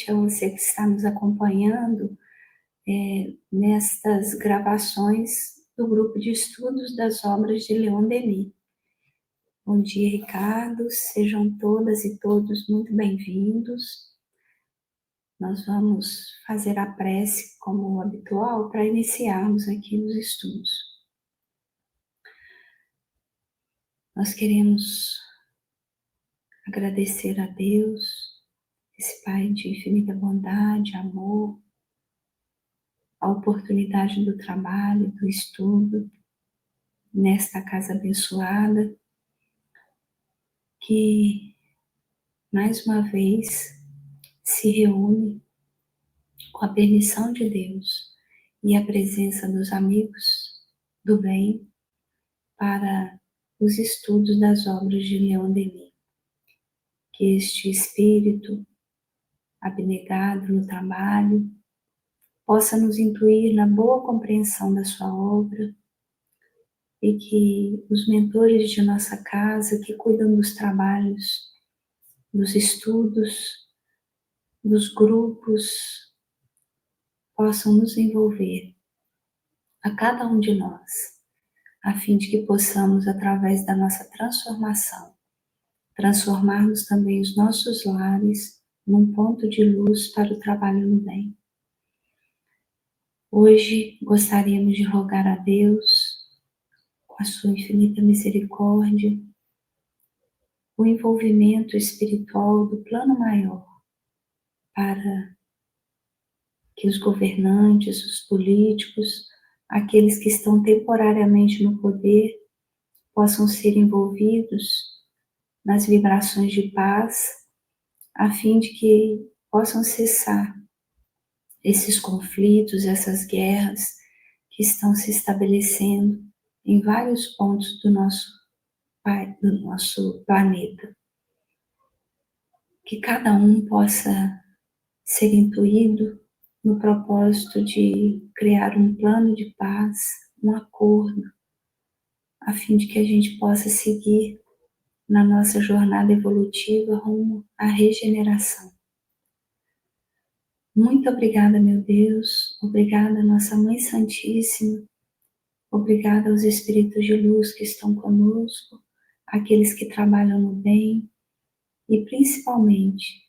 noite a você que está nos acompanhando nestas gravações do grupo de estudos das obras de Leon Denis. Bom dia, Ricardo, sejam todas e todos muito bem-vindos. Nós vamos fazer a prece como habitual para iniciarmos aqui os estudos. Nós queremos agradecer a Deus, esse Pai de infinita bondade, amor, a oportunidade do trabalho, do estudo, nesta casa abençoada, que mais uma vez se reúne com a permissão de Deus e a presença dos amigos do bem para os estudos das obras de Leon Denis. Que este espírito abnegado no trabalho possa nos incluir na boa compreensão da sua obra e que os mentores de nossa casa que cuidam dos trabalhos, dos estudos, dos grupos, possam nos envolver a cada um de nós, a fim de que possamos, através da nossa transformação, transformarmos também os nossos lares num ponto de luz para o trabalho no bem. Hoje gostaríamos de rogar a Deus, com a sua infinita misericórdia, o envolvimento espiritual do plano maior, para que os governantes, os políticos, aqueles que estão temporariamente no poder, possam ser envolvidos nas vibrações de paz, a fim de que possam cessar esses conflitos, essas guerras que estão se estabelecendo em vários pontos do nosso planeta. Que cada um possa ser intuído no propósito de criar um plano de paz, um acordo, a fim de que a gente possa seguir na nossa jornada evolutiva rumo à regeneração. Muito obrigada, meu Deus, obrigada, nossa Mãe Santíssima, obrigada aos Espíritos de Luz que estão conosco, aqueles que trabalham no bem e, principalmente,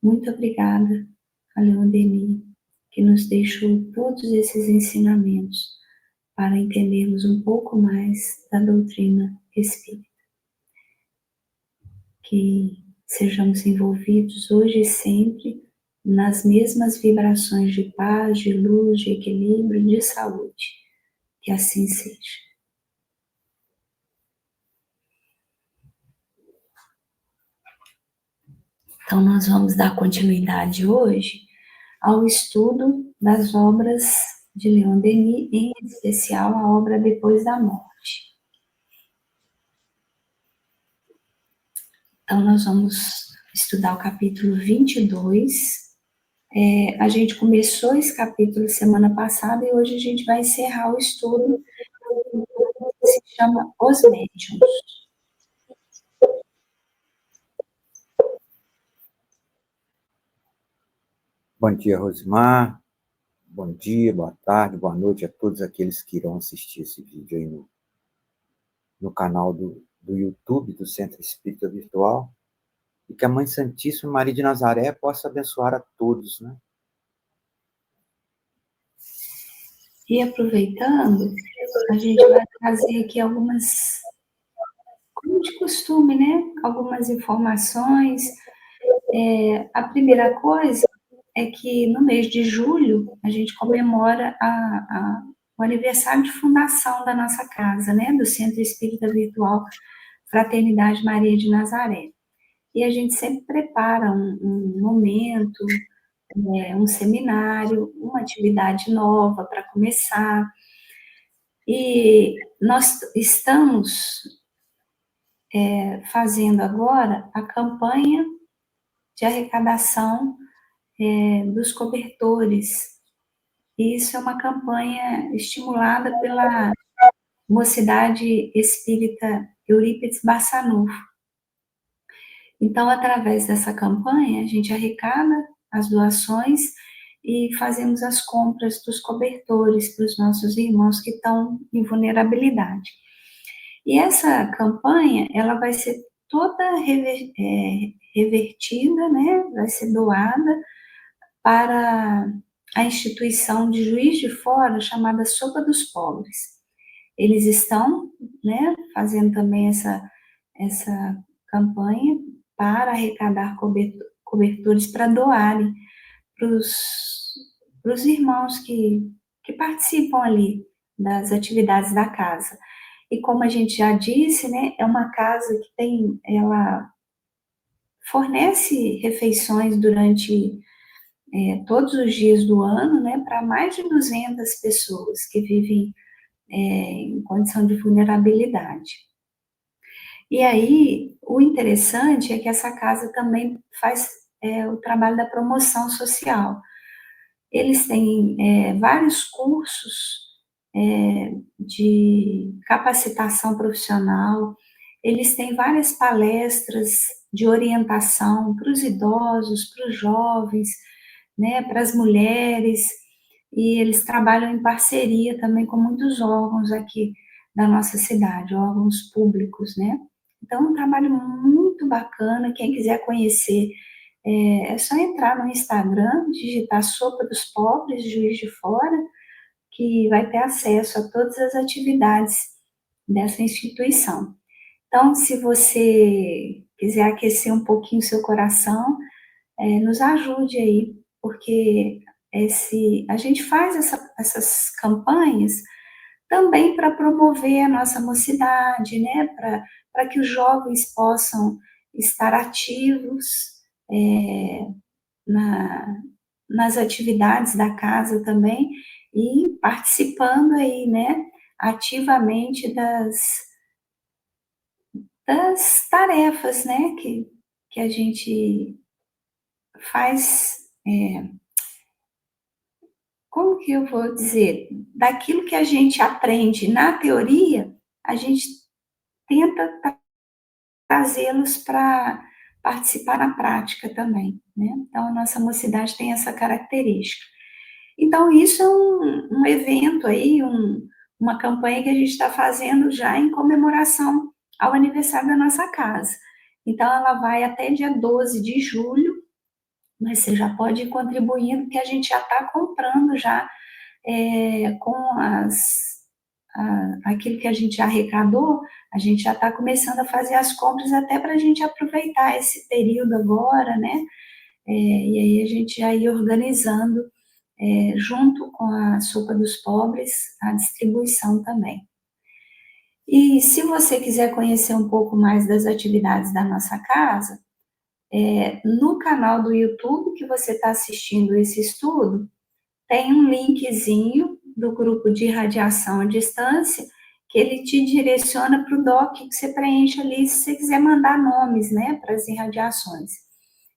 muito obrigada a Leon Denis, que nos deixou todos esses ensinamentos para entendermos um pouco mais da doutrina espírita. Que sejamos envolvidos hoje e sempre nas mesmas vibrações de paz, de luz, de equilíbrio, de saúde. Que assim seja. Então, nós vamos dar continuidade hoje ao estudo das obras de Leon Denis, em especial a obra Depois da Morte. Então, nós vamos estudar o capítulo 22. A gente começou esse capítulo semana passada e hoje a gente vai encerrar o estudo que se chama Os Médiuns. Bom dia, Rosimar. Bom dia, boa tarde, boa noite a todos aqueles que irão assistir esse vídeo aí no canal do YouTube do Centro Espírita Virtual. E que a Mãe Santíssima Maria de Nazaré possa abençoar a todos, né? E aproveitando, a gente vai trazer aqui algumas, como de costume, né? Algumas informações. A primeira coisa é que no mês de julho a gente comemora o aniversário de fundação da nossa casa, né? Do Centro Espírita Virtual Fraternidade Maria de Nazaré. E a gente sempre prepara um momento, um seminário, uma atividade nova para começar. E nós estamos fazendo agora a campanha de arrecadação dos cobertores. E isso é uma campanha estimulada pela Mocidade Espírita Eurípides Bassanufo. Então, através dessa campanha, a gente arrecada as doações e fazemos as compras dos cobertores para os nossos irmãos que estão em vulnerabilidade. E essa campanha, ela vai ser toda revertida, né, vai ser doada para a instituição de Juiz de Fora, chamada Sopa dos Pobres. Eles estão, né, fazendo também essa campanha para arrecadar cobertores para doarem para os irmãos que participam ali das atividades da casa. E como a gente já disse, né, é uma casa que ela fornece refeições durante todos os dias do ano, né, para mais de 200 pessoas que vivem em condição de vulnerabilidade. E aí, o interessante é que essa casa também faz o trabalho da promoção social. Eles têm vários cursos de capacitação profissional, eles têm várias palestras de orientação para os idosos, para os jovens, né, para as mulheres, e eles trabalham em parceria também com muitos órgãos aqui da nossa cidade, órgãos públicos, né. Então, é um trabalho muito bacana, quem quiser conhecer, é só entrar no Instagram, digitar Sopa dos Pobres, Juiz de Fora, que vai ter acesso a todas as atividades dessa instituição. Então, se você quiser aquecer um pouquinho o seu coração, nos ajude aí, porque a gente faz essas campanhas também para promover a nossa mocidade, né? Para que os jovens possam estar ativos na, nas atividades da casa também e participando aí, né, ativamente das tarefas, né, que a gente faz, como que eu vou dizer? Daquilo que a gente aprende na teoria, a gente tenta trazê-los para participar na prática também, né. Então a nossa mocidade tem essa característica. Então isso é um evento aí, uma campanha que a gente está fazendo já em comemoração ao aniversário da nossa casa. Então ela vai até dia 12 de julho, mas você já pode ir contribuindo, que a gente já está comprando já, com aquilo que a gente arrecadou, a gente já está começando a fazer as compras até para a gente aproveitar esse período agora, né, e aí a gente já ir organizando, junto com a Sopa dos Pobres, a distribuição também. E se você quiser conhecer um pouco mais das atividades da nossa casa, no canal do YouTube que você está assistindo esse estudo, tem um linkzinho do grupo de irradiação à distância, que ele te direciona para o doc que você preenche ali, se você quiser mandar nomes, né, para as irradiações.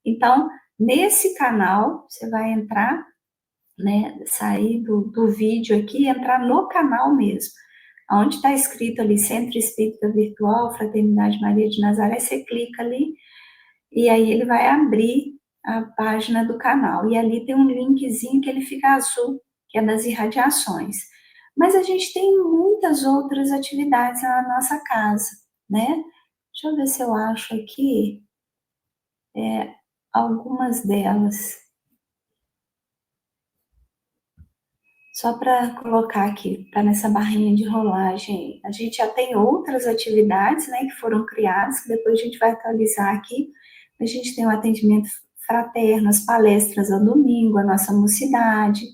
Então, nesse canal, você vai entrar, né, sair do vídeo aqui e entrar no canal mesmo. Onde está escrito ali Centro Espírita Virtual, Fraternidade Maria de Nazaré, você clica ali e aí ele vai abrir a página do canal. E ali tem um linkzinho que ele fica azul, que é das irradiações. Mas a gente tem muitas outras atividades na nossa casa, né? Deixa eu ver se eu acho aqui algumas delas. Só para colocar aqui, tá nessa barrinha de rolagem. A gente já tem outras atividades, né, que foram criadas, que depois a gente vai atualizar aqui. A gente tem o atendimento fraterno, as palestras ao domingo, a nossa mocidade,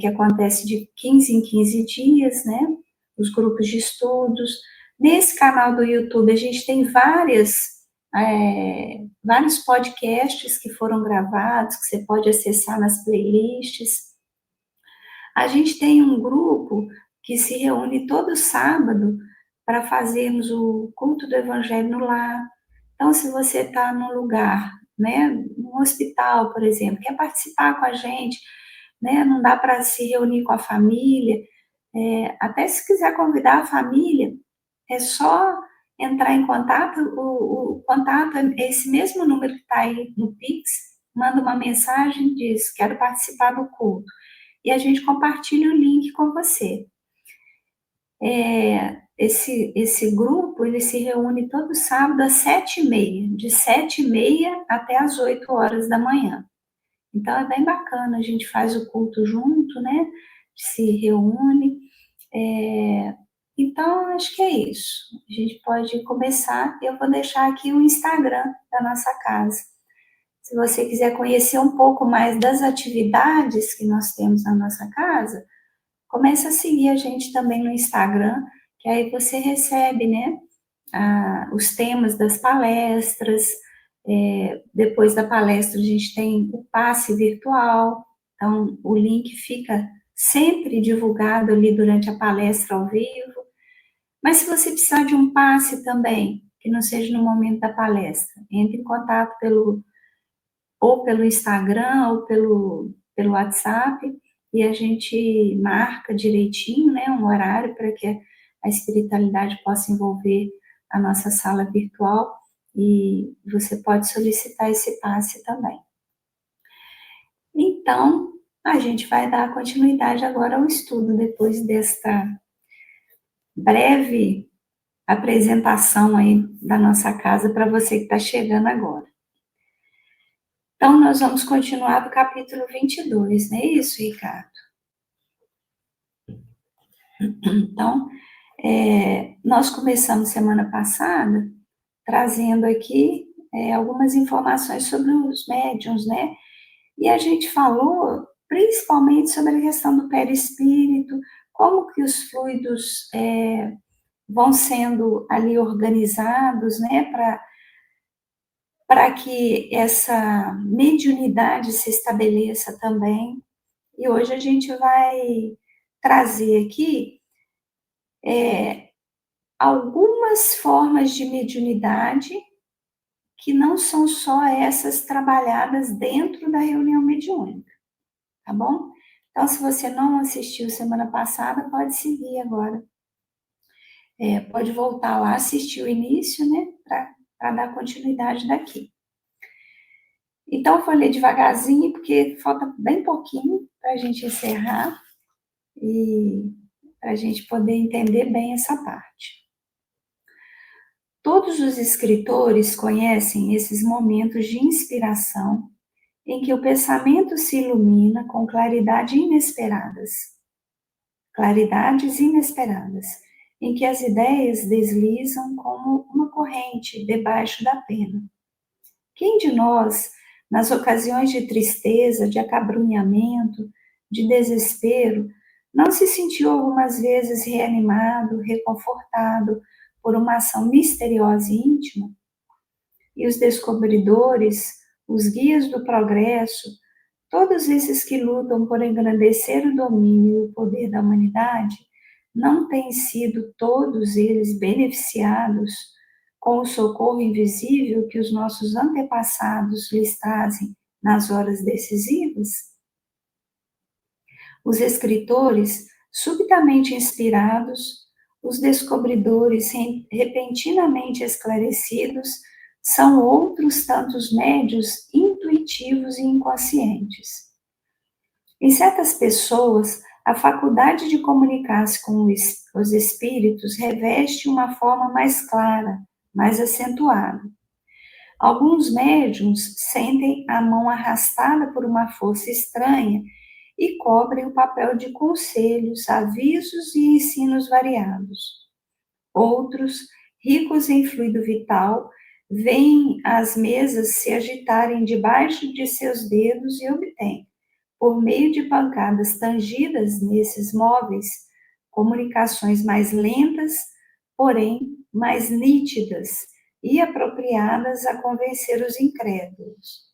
que acontece de 15 em 15 dias, né, os grupos de estudos. Nesse canal do YouTube, a gente tem vários podcasts que foram gravados, que você pode acessar nas playlists. A gente tem um grupo que se reúne todo sábado para fazermos o culto do Evangelho no lar. Então, se você está num lugar, né, num hospital, por exemplo, quer participar com a gente, né, não dá para se reunir com a família, até se quiser convidar a família, é só entrar em contato, o contato é esse mesmo número que está aí no Pix, manda uma mensagem, diz, quero participar do culto. E a gente compartilha o link com você. Esse grupo, ele se reúne todo sábado às 7h30, de 7h30 até às 8 horas da manhã. Então, é bem bacana, a gente faz o culto junto, né? Se reúne. Então, acho que é isso. A gente pode começar. Eu vou deixar aqui o Instagram da nossa casa. Se você quiser conhecer um pouco mais das atividades que nós temos na nossa casa, comece a seguir a gente também no Instagram, que aí você recebe, né, os temas das palestras. Depois da palestra, a gente tem o passe virtual, então o link fica sempre divulgado ali durante a palestra ao vivo. Mas se você precisar de um passe também, que não seja no momento da palestra, entre em contato ou pelo Instagram ou pelo WhatsApp, e a gente marca direitinho, né, um horário para que a espiritualidade possa envolver a nossa sala virtual, e você pode solicitar esse passe também. Então, a gente vai dar continuidade agora ao estudo, depois desta breve apresentação aí da nossa casa para você que está chegando agora. Então, nós vamos continuar do capítulo 22, não é isso, Ricardo? Então, nós começamos semana passada trazendo aqui algumas informações sobre os médiuns, né? E a gente falou principalmente sobre a questão do perispírito, como que os fluidos vão sendo ali organizados, né? Para que essa mediunidade se estabeleça também. E hoje a gente vai trazer aqui algumas formas de mediunidade que não são só essas trabalhadas dentro da reunião mediúnica, tá bom? Então, se você não assistiu semana passada, pode seguir agora. Pode voltar lá, assistir o início, né, para dar continuidade daqui. Então, eu vou ler devagarzinho, porque falta bem pouquinho para a gente encerrar e para a gente poder entender bem essa parte. Todos os escritores conhecem esses momentos de inspiração em que o pensamento se ilumina com claridades inesperadas, em que as ideias deslizam como uma corrente debaixo da pena. Quem de nós, nas ocasiões de tristeza, de acabrunhamento, de desespero, não se sentiu algumas vezes reanimado, reconfortado por uma ação misteriosa e íntima? E os descobridores, os guias do progresso, todos esses que lutam por engrandecer o domínio e o poder da humanidade, não têm sido todos eles beneficiados com o socorro invisível que os nossos antepassados lhes trazem nas horas decisivas? Os escritores, subitamente inspirados, os descobridores repentinamente esclarecidos, são outros tantos médios intuitivos e inconscientes. Em certas pessoas, a faculdade de comunicar-se com os espíritos reveste uma forma mais clara, mais acentuada. Alguns médiuns sentem a mão arrastada por uma força estranha e cobrem o papel de conselhos, avisos e ensinos variados. Outros, ricos em fluido vital, veem as mesas se agitarem debaixo de seus dedos e obtêm, por meio de pancadas tangidas nesses móveis, comunicações mais lentas, porém mais nítidas e apropriadas a convencer os incrédulos.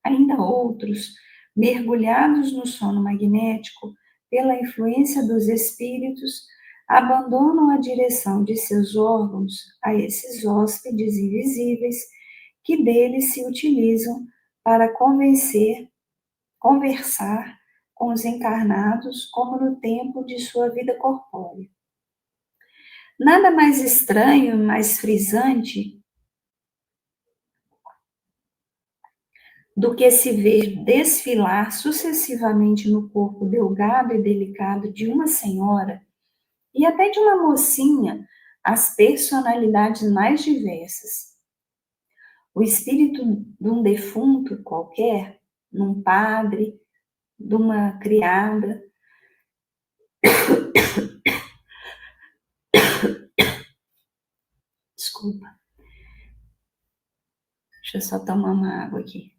Ainda outros, mergulhados no sono magnético, pela influência dos espíritos, abandonam a direção de seus órgãos a esses hóspedes invisíveis que deles se utilizam para conversar com os encarnados como no tempo de sua vida corpórea. Nada mais estranho, mais frisante do que se ver desfilar sucessivamente no corpo delgado e delicado de uma senhora e até de uma mocinha as personalidades mais diversas. O espírito de um defunto qualquer, num padre, de uma criada, desculpa, deixa eu só tomar uma água aqui.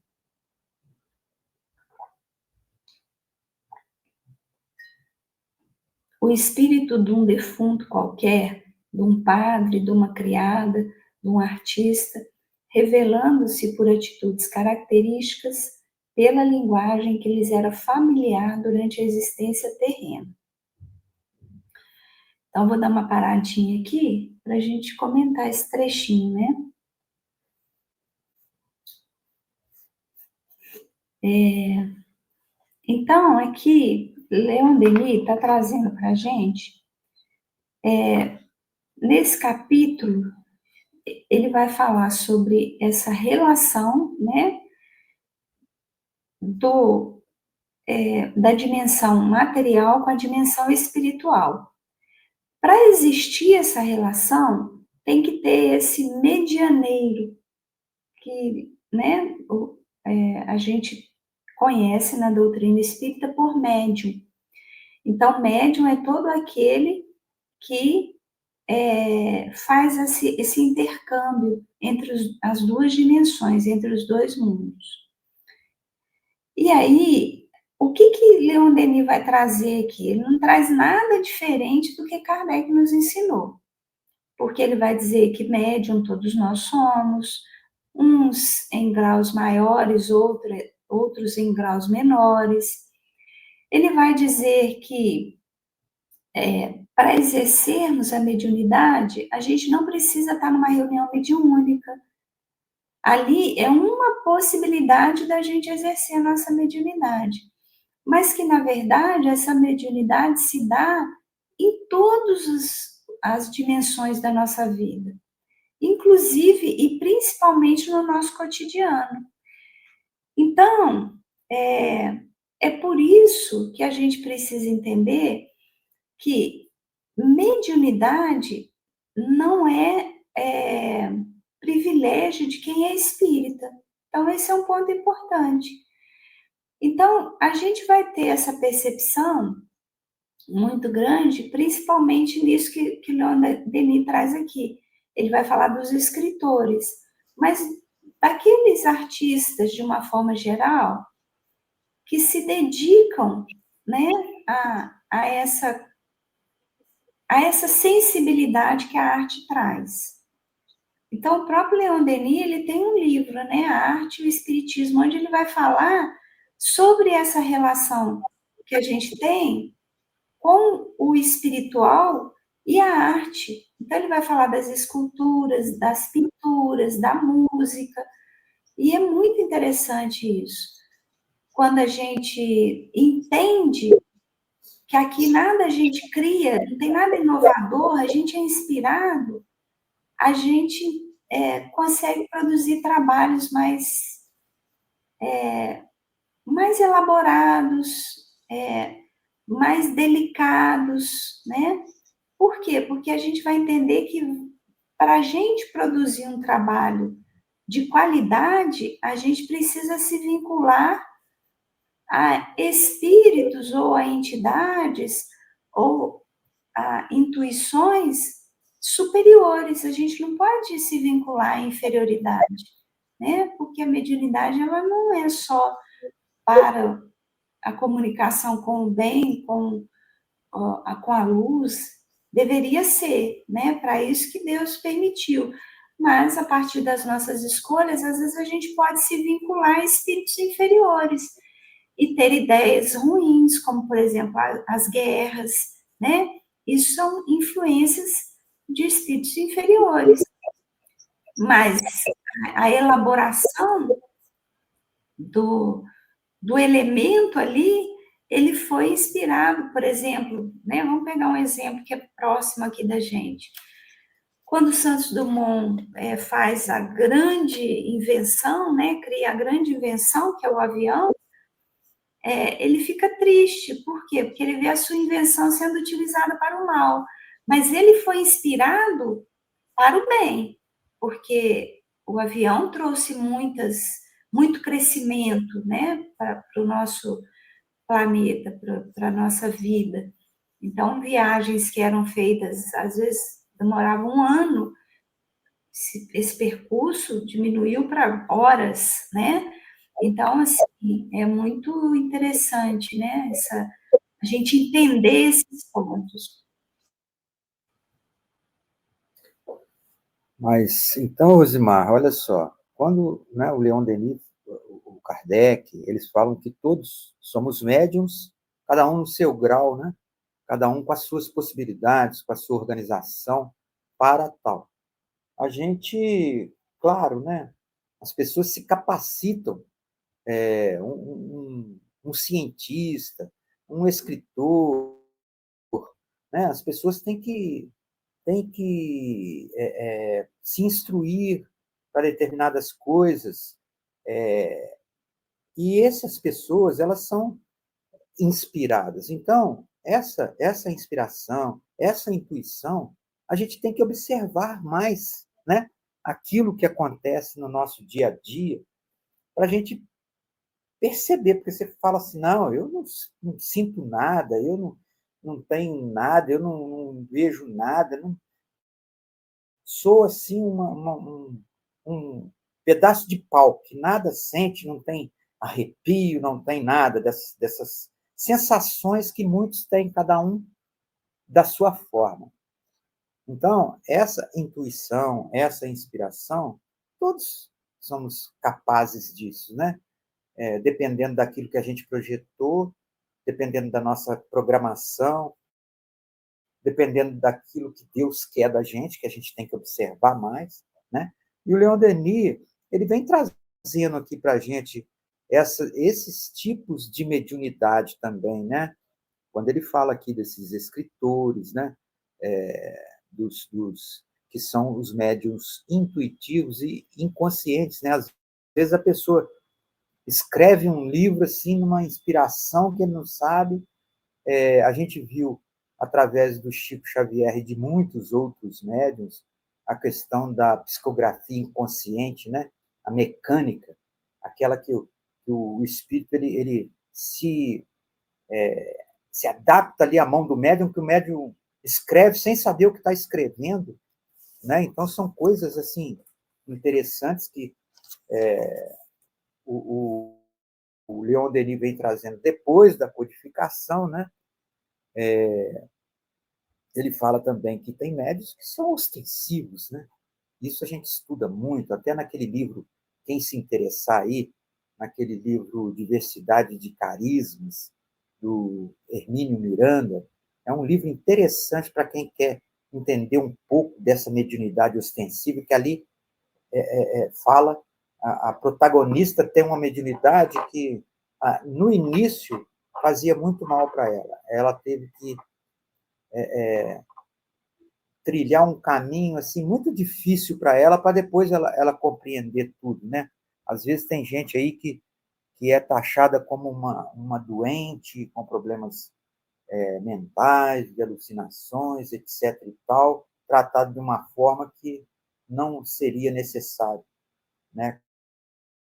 O espírito de um defunto qualquer, de um padre, de uma criada, de um artista, revelando-se por atitudes características pela linguagem que lhes era familiar durante a existência terrena. Então, vou dar uma paradinha aqui para a gente comentar esse trechinho, né? Então, aqui, Leon Denis está trazendo para a gente, nesse capítulo, ele vai falar sobre essa relação, né, da dimensão material com a dimensão espiritual. Para existir essa relação, tem que ter esse medianeiro, que, né, a gente conhece na doutrina espírita por médium. Então, médium é todo aquele que faz esse intercâmbio entre as duas dimensões, entre os dois mundos. E aí, o que Leon Denis vai trazer aqui? Ele não traz nada diferente do que Kardec nos ensinou, porque ele vai dizer que médium todos nós somos, uns em graus maiores, outros em graus menores. Ele vai dizer que para exercermos a mediunidade, a gente não precisa estar numa reunião mediúnica. Ali é uma possibilidade da gente exercer a nossa mediunidade, mas que, na verdade, essa mediunidade se dá em todas as dimensões da nossa vida, inclusive e principalmente no nosso cotidiano. Então, é por isso que a gente precisa entender que mediunidade não é privilégio de quem é espírita. Então, esse é um ponto importante. Então, a gente vai ter essa percepção muito grande, principalmente nisso que Leon Denis traz aqui. Ele vai falar dos escritores, mas daqueles artistas, de uma forma geral, que se dedicam, né, a essa sensibilidade que a arte traz. Então, o próprio Leon Denis, ele tem um livro, né, A Arte e o Espiritismo, onde ele vai falar sobre essa relação que a gente tem com o espiritual e a arte. Então, ele vai falar das esculturas, das pinturas, da música, e é muito interessante isso. Quando a gente entende que aqui nada a gente cria, não tem nada inovador, a gente é inspirado, a gente consegue produzir trabalhos mais elaborados, mais delicados, né? Por quê? Porque a gente vai entender que para a gente produzir um trabalho de qualidade, a gente precisa se vincular a espíritos ou a entidades ou a intuições superiores. A gente não pode se vincular à inferioridade, né? Porque a mediunidade ela não é só para a comunicação com o bem, com a luz, deveria ser, né? Para isso que Deus permitiu. Mas, a partir das nossas escolhas, às vezes a gente pode se vincular a espíritos inferiores e ter ideias ruins, como, por exemplo, as guerras, né? Isso são influências de espíritos inferiores. Mas a elaboração do elemento ali, ele foi inspirado, por exemplo, né? Vamos pegar um exemplo que é próximo aqui da gente. Quando Santos Dumont faz a grande invenção, né, cria a grande invenção, que é o avião, ele fica triste. Por quê? Porque ele vê a sua invenção sendo utilizada para o mal. Mas ele foi inspirado para o bem, porque o avião trouxe muito crescimento, né, para o nosso planeta, para a nossa vida. Então, viagens que eram feitas, às vezes, demoravam um ano, esse percurso diminuiu para horas, né? Então, assim, é muito interessante, né? A gente entender esses pontos. Mas, então, Rosimar, olha só, quando, né, o Leon Denis, o Kardec, eles falam que todos somos médiums, cada um no seu grau, né? Cada um com as suas possibilidades, com a sua organização para tal. A gente, claro, né? As pessoas se capacitam, um cientista, um escritor, né? As pessoas têm que se instruir para determinadas coisas, e essas pessoas, elas são inspiradas. Então, essa inspiração, essa intuição, a gente tem que observar mais, né? Aquilo que acontece no nosso dia a dia, para a gente perceber, porque você fala assim, não, eu não sinto nada, eu não tenho nada, eu não vejo nada, não sou assim um pedaço de pau que nada sente, não tem arrepio, não tem nada dessas sensações que muitos têm, cada um da sua forma. Então, essa intuição, essa inspiração, todos somos capazes disso, né? Dependendo daquilo que a gente projetou, dependendo da nossa programação, dependendo daquilo que Deus quer da gente, que a gente tem que observar mais, né? E o Leon Denis, ele vem trazendo aqui para a gente esses tipos de mediunidade também, né? Quando ele fala aqui desses escritores, né? Dos que são os médiuns intuitivos e inconscientes, né? Às vezes a pessoa escreve um livro assim numa inspiração que ele não sabe. A gente viu através do Chico Xavier e de muitos outros médiuns a questão da psicografia inconsciente, né? A mecânica, aquela que o espírito ele se adapta ali à mão do médium, que o médium escreve sem saber o que está escrevendo, né? Então são coisas assim interessantes que o, o Leon Denis vem trazendo depois da codificação, né? Ele fala também que tem médios que são ostensivos, né? Isso a gente estuda muito, até naquele livro, quem se interessar aí, naquele livro Diversidade de Carismas, do Hermínio Miranda, é um livro interessante para quem quer entender um pouco dessa mediunidade ostensiva, que ali fala, a protagonista tem uma mediunidade que, no início, fazia muito mal para ela. Ela teve que trilhar um caminho assim muito difícil para ela, para depois ela compreender tudo, né? Às vezes tem gente aí que é taxada como uma doente, com problemas mentais, de alucinações, etc. e tal, tratado de uma forma que não seria necessário, né?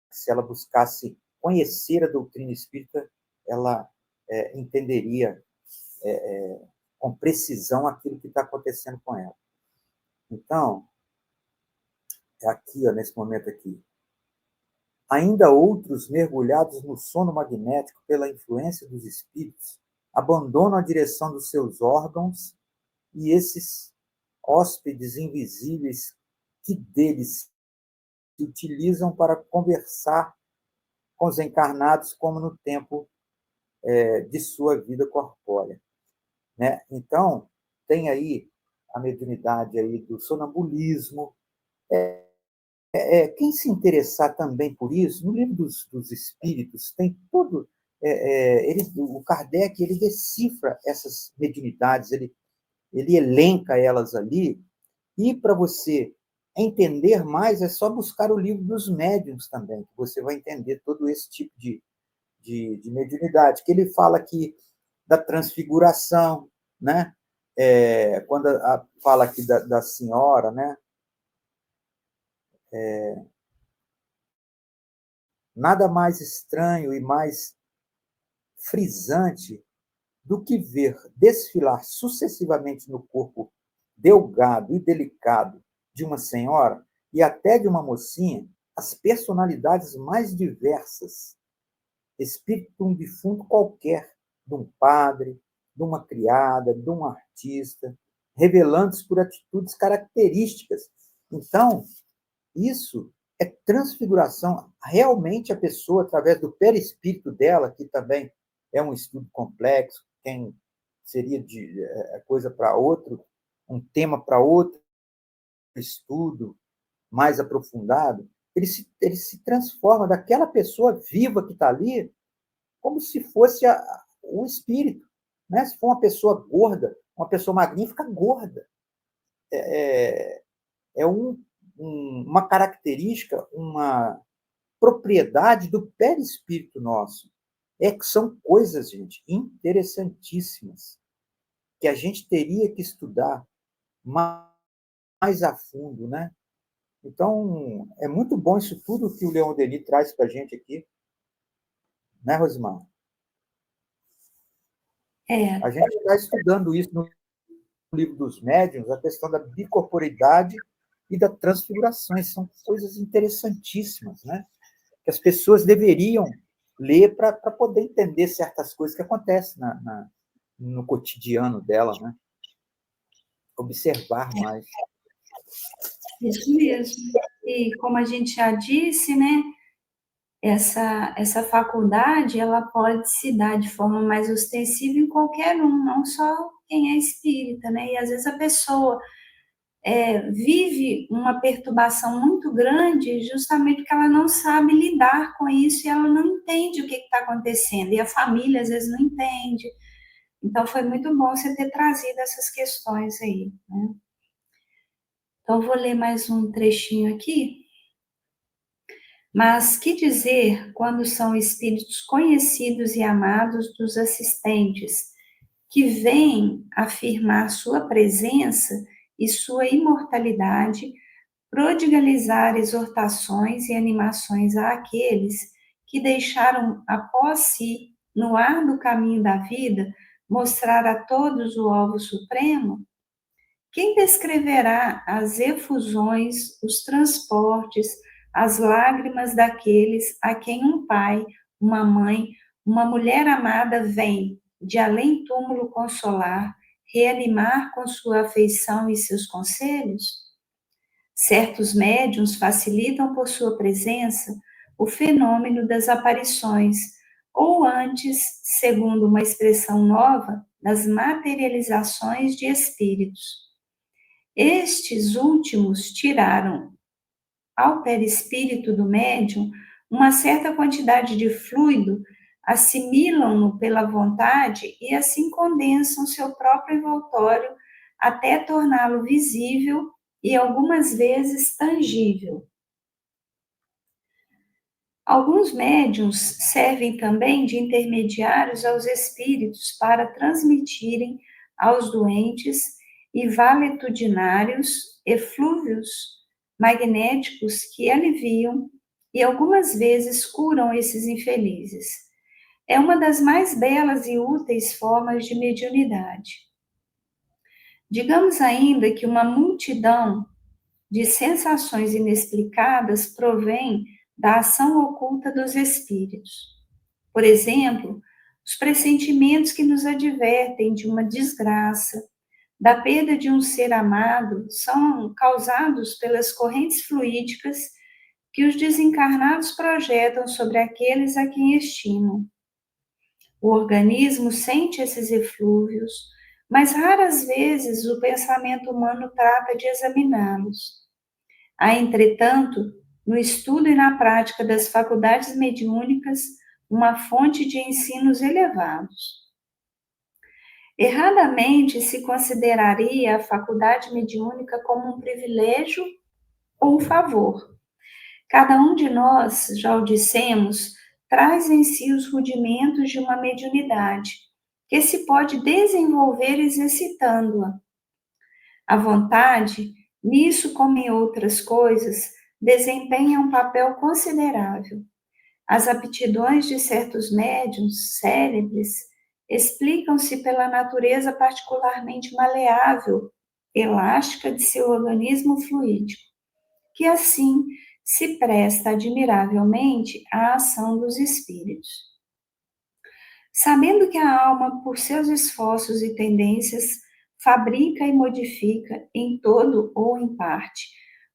Se ela buscasse conhecer a doutrina espírita, ela entenderia com precisão aquilo que está acontecendo com ela. Então, é aqui, ó, nesse momento aqui, ainda outros, mergulhados no sono magnético pela influência dos espíritos, abandonam a direção dos seus órgãos e esses hóspedes invisíveis que deles se utilizam para conversar com os encarnados como no tempo de sua vida corpórea, né? Então, tem aí a mediunidade aí do sonambulismo. Quem se interessar também por isso, no livro dos Espíritos, tem todo. O Kardec ele decifra essas mediunidades, ele elenca elas ali, E para você entender mais, é só buscar o livro dos médiuns também, que você vai entender todo esse tipo de mediunidade, que ele fala aqui da transfiguração, né? Quando fala aqui da senhora, né? Nada mais estranho e mais frisante do que ver desfilar sucessivamente no corpo delgado e delicado de uma senhora e até de uma mocinha as personalidades mais diversas, espírito de um defunto qualquer, de um padre, de uma criada, de um artista, revelando-se por atitudes características. Então, isso é transfiguração. Realmente a pessoa, através do perispírito dela, que também é um estudo complexo, tem, seria coisa para outro, um tema para outro estudo mais aprofundado, ele se transforma daquela pessoa viva que está ali como se fosse o espírito. Né? Se for uma pessoa gorda, uma pessoa magnífica, gorda. É uma característica, uma propriedade do perispírito nosso. Que são coisas, gente, interessantíssimas, que a gente teria que estudar mais a fundo, né? Então, é muito bom isso tudo que o Leon Denis traz para a gente aqui, né, Rosimar? A gente está estudando isso no livro dos médiuns, a questão da bicorporidade e da transfiguração. São coisas interessantíssimas, né? Que as pessoas deveriam ler para poder entender certas coisas que acontecem no cotidiano delas, né? Observar mais. Isso mesmo. E como a gente já disse, né, essa faculdade, ela pode se dar de forma mais ostensiva em qualquer um, não só quem é espírita, né? E às vezes a pessoa vive uma perturbação muito grande justamente porque ela não sabe lidar com isso e ela não entende o que está acontecendo. E a família às vezes não entende. Então foi muito bom você ter trazido essas questões aí, né? Então vou ler mais um trechinho aqui. Mas que dizer quando são espíritos conhecidos e amados dos assistentes, que vêm afirmar sua presença e sua imortalidade, prodigalizar exortações e animações àqueles que deixaram após si, no ar do caminho da vida, mostrar a todos o alvo supremo? Quem descreverá as efusões, os transportes, as lágrimas daqueles a quem um pai, uma mãe, uma mulher amada vem de além túmulo consolar, reanimar com sua afeição e seus conselhos? Certos médiuns facilitam por sua presença o fenômeno das aparições, ou antes, segundo uma expressão nova, das materializações de espíritos. Estes últimos tiraram ao perispírito do médium uma certa quantidade de fluido, assimilam-no pela vontade e assim condensam seu próprio envoltório até torná-lo visível e algumas vezes tangível. Alguns médiuns servem também de intermediários aos espíritos para transmitirem aos doentes e valetudinários eflúvios magnéticos que aliviam e algumas vezes curam esses infelizes. É uma das mais belas e úteis formas de mediunidade. Digamos ainda que uma multidão de sensações inexplicadas provém da ação oculta dos espíritos. Por exemplo, os pressentimentos que nos advertem de uma desgraça, da perda de um ser amado, são causados pelas correntes fluídicas que os desencarnados projetam sobre aqueles a quem estimam. O organismo sente esses eflúvios, mas raras vezes o pensamento humano trata de examiná-los. Há, entretanto, no estudo e na prática das faculdades mediúnicas, uma fonte de ensinos elevados. Erradamente se consideraria a faculdade mediúnica como um privilégio ou um favor. Cada um de nós, já o dissemos, traz em si os rudimentos de uma mediunidade, que se pode desenvolver exercitando-a. A vontade, nisso como em outras coisas, desempenha um papel considerável. As aptidões de certos médiuns célebres explicam-se pela natureza particularmente maleável, elástica de seu organismo fluídico, que assim se presta admiravelmente à ação dos espíritos. Sabendo que a alma, por seus esforços e tendências, fabrica e modifica, em todo ou em parte,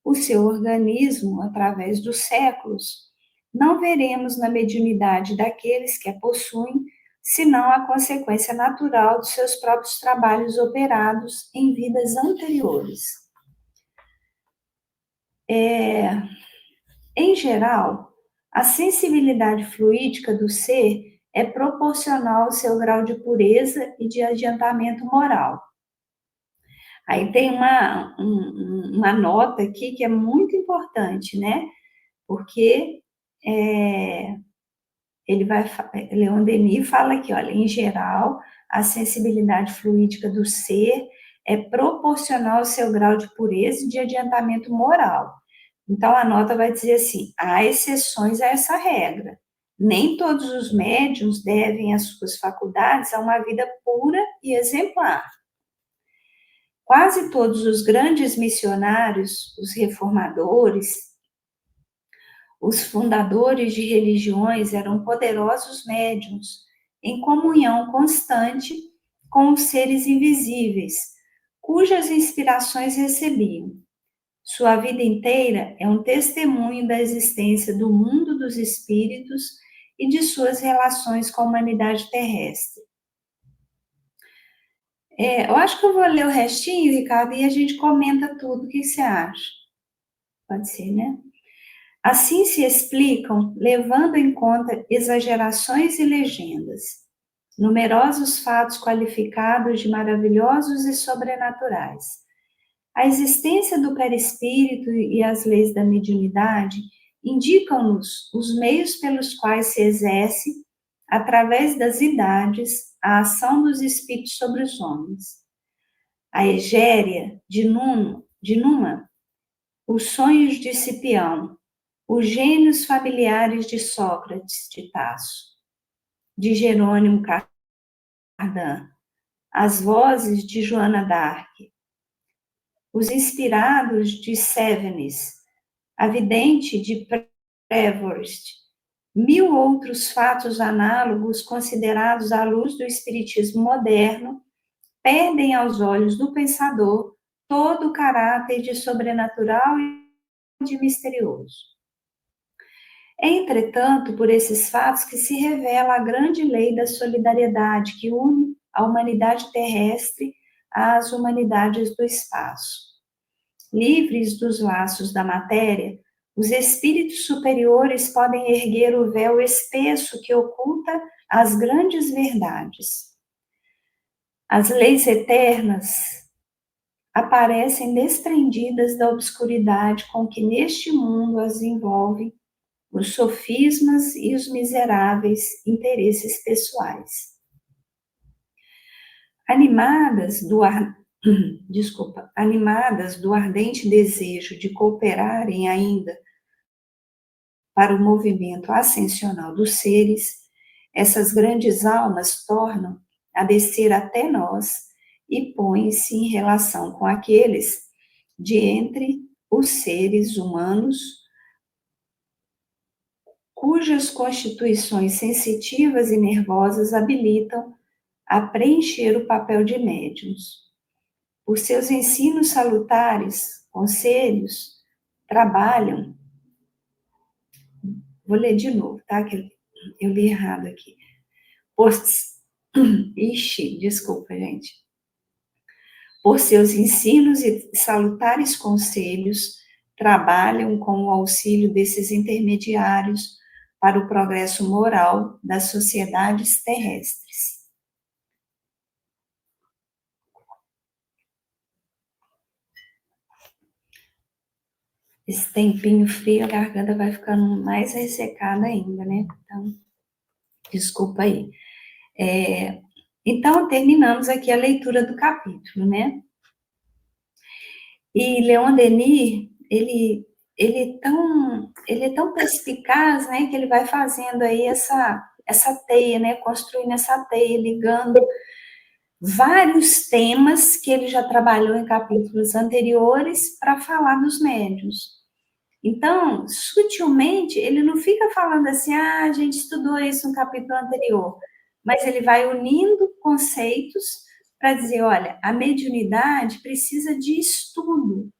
o seu organismo através dos séculos, não veremos na mediunidade daqueles que a possuem, senão a consequência natural dos seus próprios trabalhos operados em vidas anteriores. Em geral, a sensibilidade fluídica do ser é proporcional ao seu grau de pureza e de adiantamento moral. Aí tem uma nota aqui que é muito importante, né? Porque Leon Denis fala aqui, olha, em geral, a sensibilidade fluídica do ser é proporcional ao seu grau de pureza e de adiantamento moral. Então, a nota vai dizer assim: há exceções a essa regra. Nem todos os médiuns devem as suas faculdades a uma vida pura e exemplar. Quase todos os grandes missionários, os reformadores, os fundadores de religiões eram poderosos médiuns, em comunhão constante com os seres invisíveis, cujas inspirações recebiam. Sua vida inteira é um testemunho da existência do mundo dos espíritos e de suas relações com a humanidade terrestre. Eu acho que eu vou ler o restinho, Ricardo, e a gente comenta tudo. O que você acha? Pode ser, né? Assim se explicam, levando em conta exagerações e legendas, numerosos fatos qualificados de maravilhosos e sobrenaturais. A existência do perispírito e as leis da mediunidade indicam-nos os meios pelos quais se exerce, através das idades, a ação dos espíritos sobre os homens. A Egéria de Numa, os sonhos de Cipião, os gênios familiares de Sócrates de Tasso, de Jerônimo Cardan, as vozes de Joana d'Arc, os inspirados de Sévenes, a vidente de Prevorst, 1000 outros fatos análogos considerados à luz do espiritismo moderno, perdem aos olhos do pensador todo o caráter de sobrenatural e de misterioso. É, entretanto, por esses fatos que se revela a grande lei da solidariedade que une a humanidade terrestre às humanidades do espaço. Livres dos laços da matéria, os espíritos superiores podem erguer o véu espesso que oculta as grandes verdades. As leis eternas aparecem desprendidas da obscuridade com que neste mundo as envolvem os sofismas e os miseráveis interesses pessoais. Animadas do ardente desejo de cooperarem ainda para o movimento ascensional dos seres, essas grandes almas tornam a descer até nós e põem-se em relação com aqueles de entre os seres humanos cujas constituições sensitivas e nervosas habilitam a preencher o papel de médiuns. Por seus ensinos salutares, conselhos, trabalham. Vou ler de novo, tá? Que eu li errado aqui. Desculpa, gente. Por seus ensinos e salutares conselhos, trabalham com o auxílio desses intermediários para o progresso moral das sociedades terrestres. esse tempinho frio, a garganta vai ficando mais ressecada ainda, né? Então, desculpa aí. Então, terminamos aqui a leitura do capítulo, né? E Leon Denis, ele é tão perspicaz, né, que ele vai fazendo aí essa teia, né, construindo essa teia, ligando vários temas que ele já trabalhou em capítulos anteriores para falar dos médiuns. Então, sutilmente, ele não fica falando assim, a gente estudou isso no capítulo anterior, mas ele vai unindo conceitos para dizer, olha, a mediunidade precisa de estudo.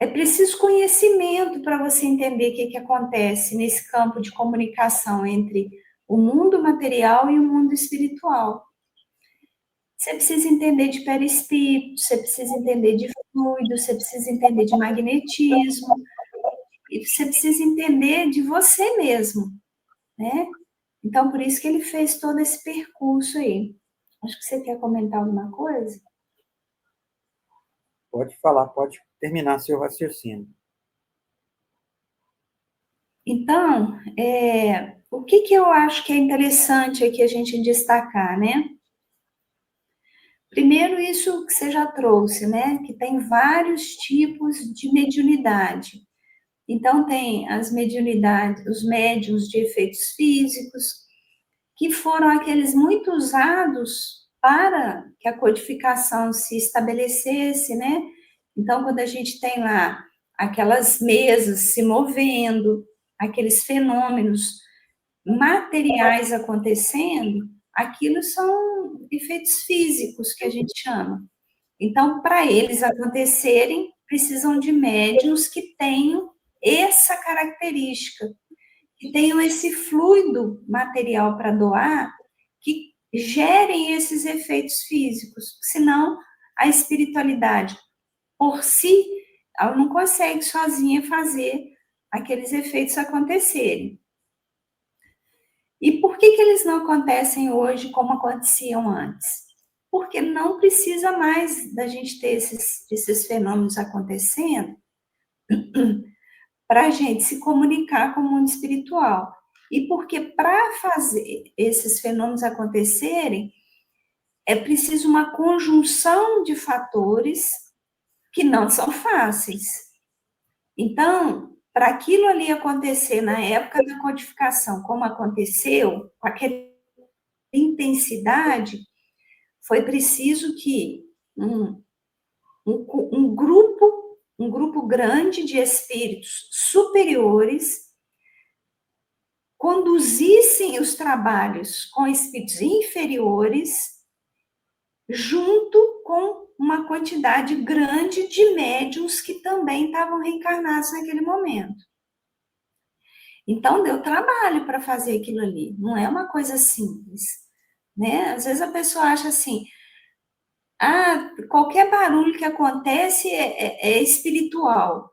É preciso conhecimento para você entender o que acontece nesse campo de comunicação entre o mundo material e o mundo espiritual. Você precisa entender de perispírito, você precisa entender de fluido, você precisa entender de magnetismo, e você precisa entender de você mesmo, né? Então, por isso que ele fez todo esse percurso aí. Acho que você quer comentar alguma coisa? Pode falar, pode terminar seu raciocínio. Então, o que eu acho que é interessante aqui a gente destacar, né? Primeiro, isso que você já trouxe, né? Que tem vários tipos de mediunidade. Então, tem as mediunidades, os médiuns de efeitos físicos, que foram aqueles muito usados para que a codificação se estabelecesse, né? Então, quando a gente tem lá aquelas mesas se movendo, aqueles fenômenos materiais acontecendo, aquilo são efeitos físicos que a gente chama. Então, para eles acontecerem, precisam de médiuns que tenham essa característica, que tenham esse fluido material para doar, que gerem esses efeitos físicos, senão a espiritualidade, por si, ela não consegue sozinha fazer aqueles efeitos acontecerem. E por que eles não acontecem hoje como aconteciam antes? Porque não precisa mais da gente ter esses fenômenos acontecendo para a gente se comunicar com o mundo espiritual. E porque para fazer esses fenômenos acontecerem, é preciso uma conjunção de fatores que não são fáceis. Então, para aquilo ali acontecer na época da codificação, como aconteceu, com aquela intensidade, foi preciso que um grupo grande de espíritos superiores conduzissem os trabalhos com espíritos inferiores, junto com uma quantidade grande de médiuns que também estavam reencarnados naquele momento. Então, deu trabalho para fazer aquilo ali, não é uma coisa simples, né? Às vezes a pessoa acha assim, qualquer barulho que acontece é espiritual,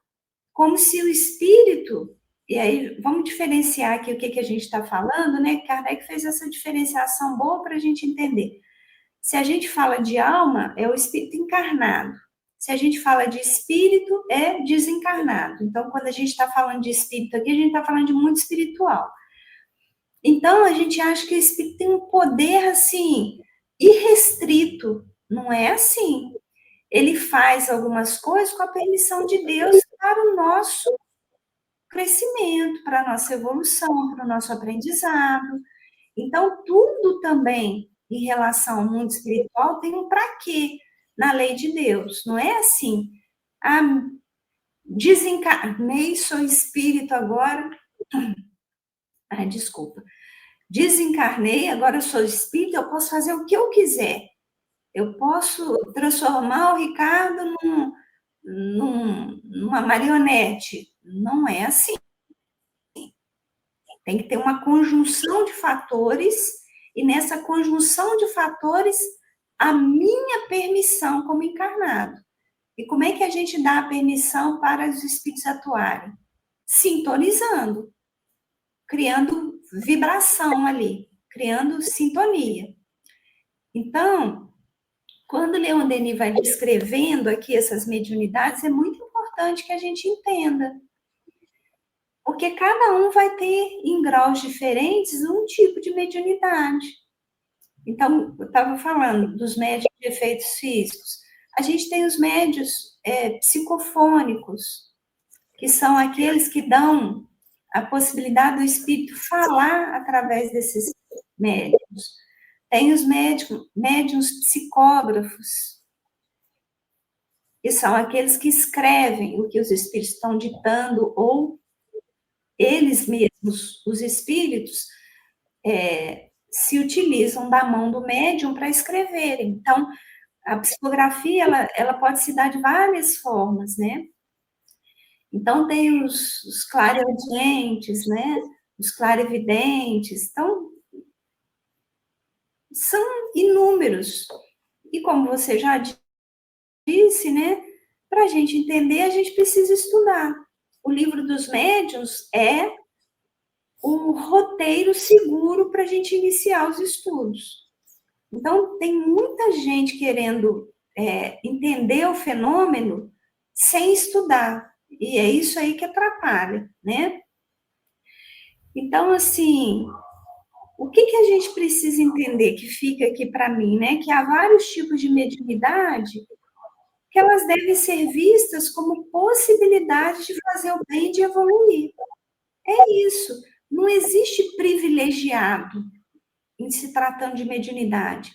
como se o espírito, e aí vamos diferenciar aqui o que a gente está falando, né? Kardec fez essa diferenciação boa para a gente entender. Se a gente fala de alma, é o espírito encarnado. Se a gente fala de espírito, é desencarnado. Então, quando a gente está falando de espírito aqui, a gente está falando de mundo espiritual. Então, a gente acha que o espírito tem um poder, assim, irrestrito. Não é assim. Ele faz algumas coisas com a permissão de Deus para o nosso crescimento, para a nossa evolução, para o nosso aprendizado. Então, tudo também em relação ao mundo espiritual tem um para quê na lei de Deus. Não é assim, desencarnei, sou espírito agora. Desculpa. Desencarnei, agora eu sou espírito, eu posso fazer o que eu quiser. Eu posso transformar o Ricardo numa marionete. Não é assim. Tem que ter uma conjunção de fatores, e nessa conjunção de fatores, a minha permissão como encarnado. E como é que a gente dá a permissão para os espíritos atuarem? Sintonizando, criando vibração ali, criando sintonia. Então, quando Leon Denis vai descrevendo aqui essas mediunidades, é muito importante importante que a gente entenda. Porque cada um vai ter, em graus diferentes, um tipo de mediunidade. Então, eu estava falando dos médios de efeitos físicos. A gente tem os médios psicofônicos, que são aqueles que dão a possibilidade do espírito falar através desses médiums. Tem os médiums psicógrafos, que são aqueles que escrevem o que os espíritos estão ditando, ou eles mesmos, os espíritos, se utilizam da mão do médium para escreverem. Então, a psicografia, ela pode se dar de várias formas, né? Então, tem os clareaudientes, né? Os clarividentes. Então, são inúmeros. E como você já disse, né? Para a gente entender, a gente precisa estudar. O livro dos médiuns é um roteiro seguro para a gente iniciar os estudos. Então, tem muita gente querendo entender o fenômeno sem estudar. E é isso aí que atrapalha, né? Então, assim, o que a gente precisa entender, que fica aqui para mim, né? Que há vários tipos de mediunidade que elas devem ser vistas como possibilidade de fazer o bem e de evoluir. É isso. Não existe privilegiado em se tratando de mediunidade.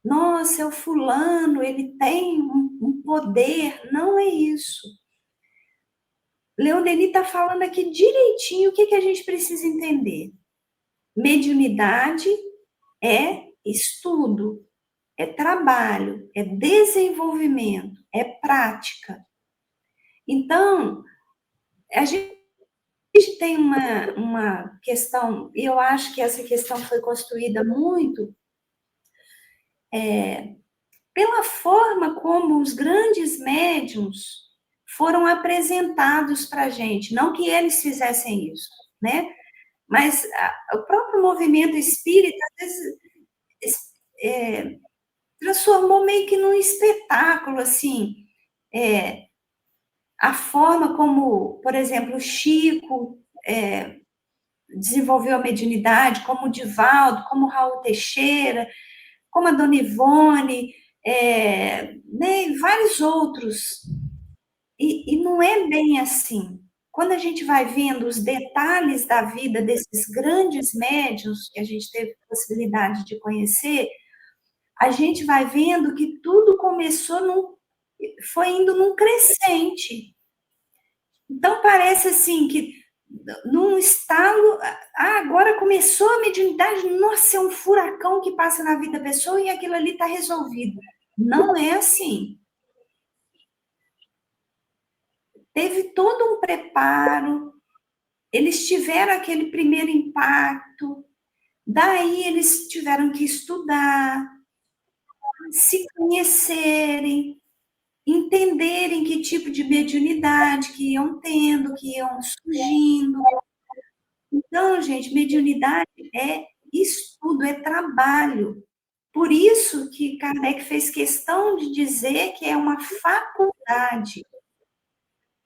Nossa, é o fulano, ele tem um poder. Não é isso. Leon Denis está falando aqui direitinho o que a gente precisa entender. Mediunidade é estudo, é trabalho, é desenvolvimento, é prática. Então, a gente tem uma questão, e eu acho que essa questão foi construída muito pela forma como os grandes médiums foram apresentados para a gente, não que eles fizessem isso, né? Mas o próprio movimento espírita, às vezes, transformou meio que num espetáculo, assim, a forma como, por exemplo, o Chico desenvolveu a mediunidade, como o Divaldo, como o Raul Teixeira, como a Dona Ivone, né, e vários outros. E não é bem assim. Quando a gente vai vendo os detalhes da vida desses grandes médiuns que a gente teve possibilidade de conhecer, a gente vai vendo que tudo começou foi indo num crescente. Então, parece assim que num estalo, agora começou a mediunidade, nossa, é um furacão que passa na vida da pessoa e aquilo ali está resolvido. Não é assim. Teve todo um preparo, eles tiveram aquele primeiro impacto, daí eles tiveram que estudar, se conhecerem, entenderem que tipo de mediunidade que iam tendo, que iam surgindo. Então, gente, mediunidade é estudo, é trabalho. Por isso que Kardec fez questão de dizer que é uma faculdade.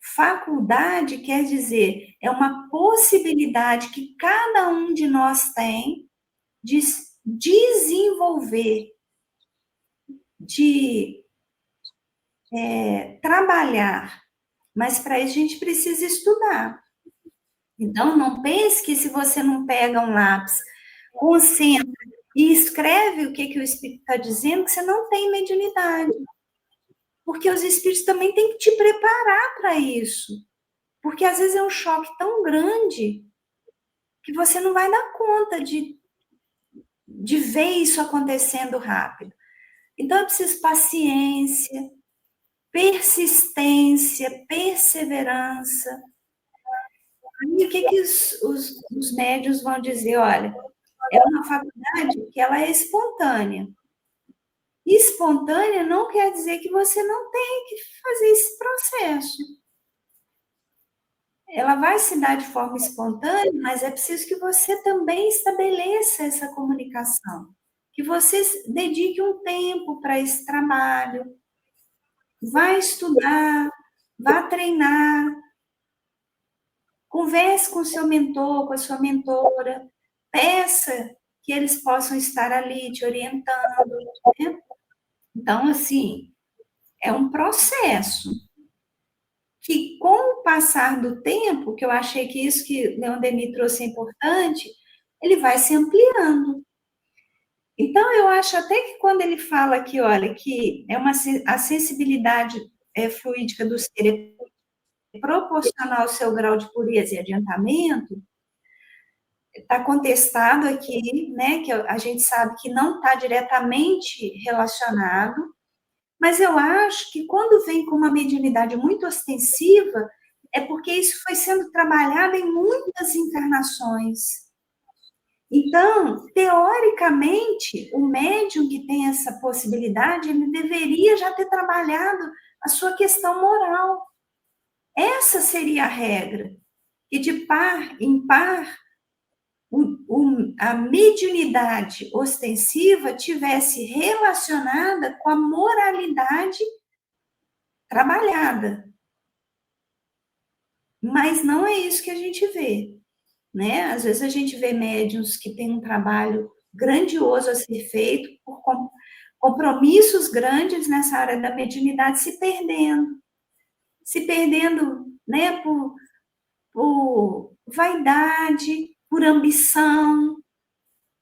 Faculdade quer dizer, é uma possibilidade que cada um de nós tem de desenvolver, de trabalhar. Mas para isso a gente precisa estudar. Então, não pense que se você não pega um lápis, concentra e escreve o que o Espírito está dizendo, que você não tem mediunidade. Porque os Espíritos também têm que te preparar para isso. Porque às vezes é um choque tão grande que você não vai dar conta de ver isso acontecendo rápido. Então, é preciso paciência, persistência, perseverança. E o que os médios vão dizer? Olha, é uma faculdade que ela é espontânea. Espontânea não quer dizer que você não tem que fazer esse processo. Ela vai se dar de forma espontânea, mas é preciso que você também estabeleça essa comunicação, que você dedique um tempo para esse trabalho, vai estudar, vá treinar, converse com o seu mentor, com a sua mentora, peça que eles possam estar ali te orientando, né? Então, assim, é um processo que, com o passar do tempo, que eu achei que isso que Leon Denis trouxe é importante, ele vai se ampliando. Então, eu acho até que quando ele fala que, olha, que a sensibilidade fluídica do ser é proporcional ao seu grau de pureza e adiantamento, está contestado aqui, né, que a gente sabe que não está diretamente relacionado, mas eu acho que quando vem com uma mediunidade muito ostensiva, é porque isso foi sendo trabalhado em muitas encarnações. Então, teoricamente, o médium que tem essa possibilidade, ele deveria já ter trabalhado a sua questão moral. Essa seria a regra. E de par em par, a mediunidade ostensiva tivesse relacionada com a moralidade trabalhada. Mas não é isso que a gente vê, né? Às vezes a gente vê médiuns que têm um trabalho grandioso a ser feito por compromissos grandes nessa área da mediunidade se perdendo, né, por vaidade, por ambição,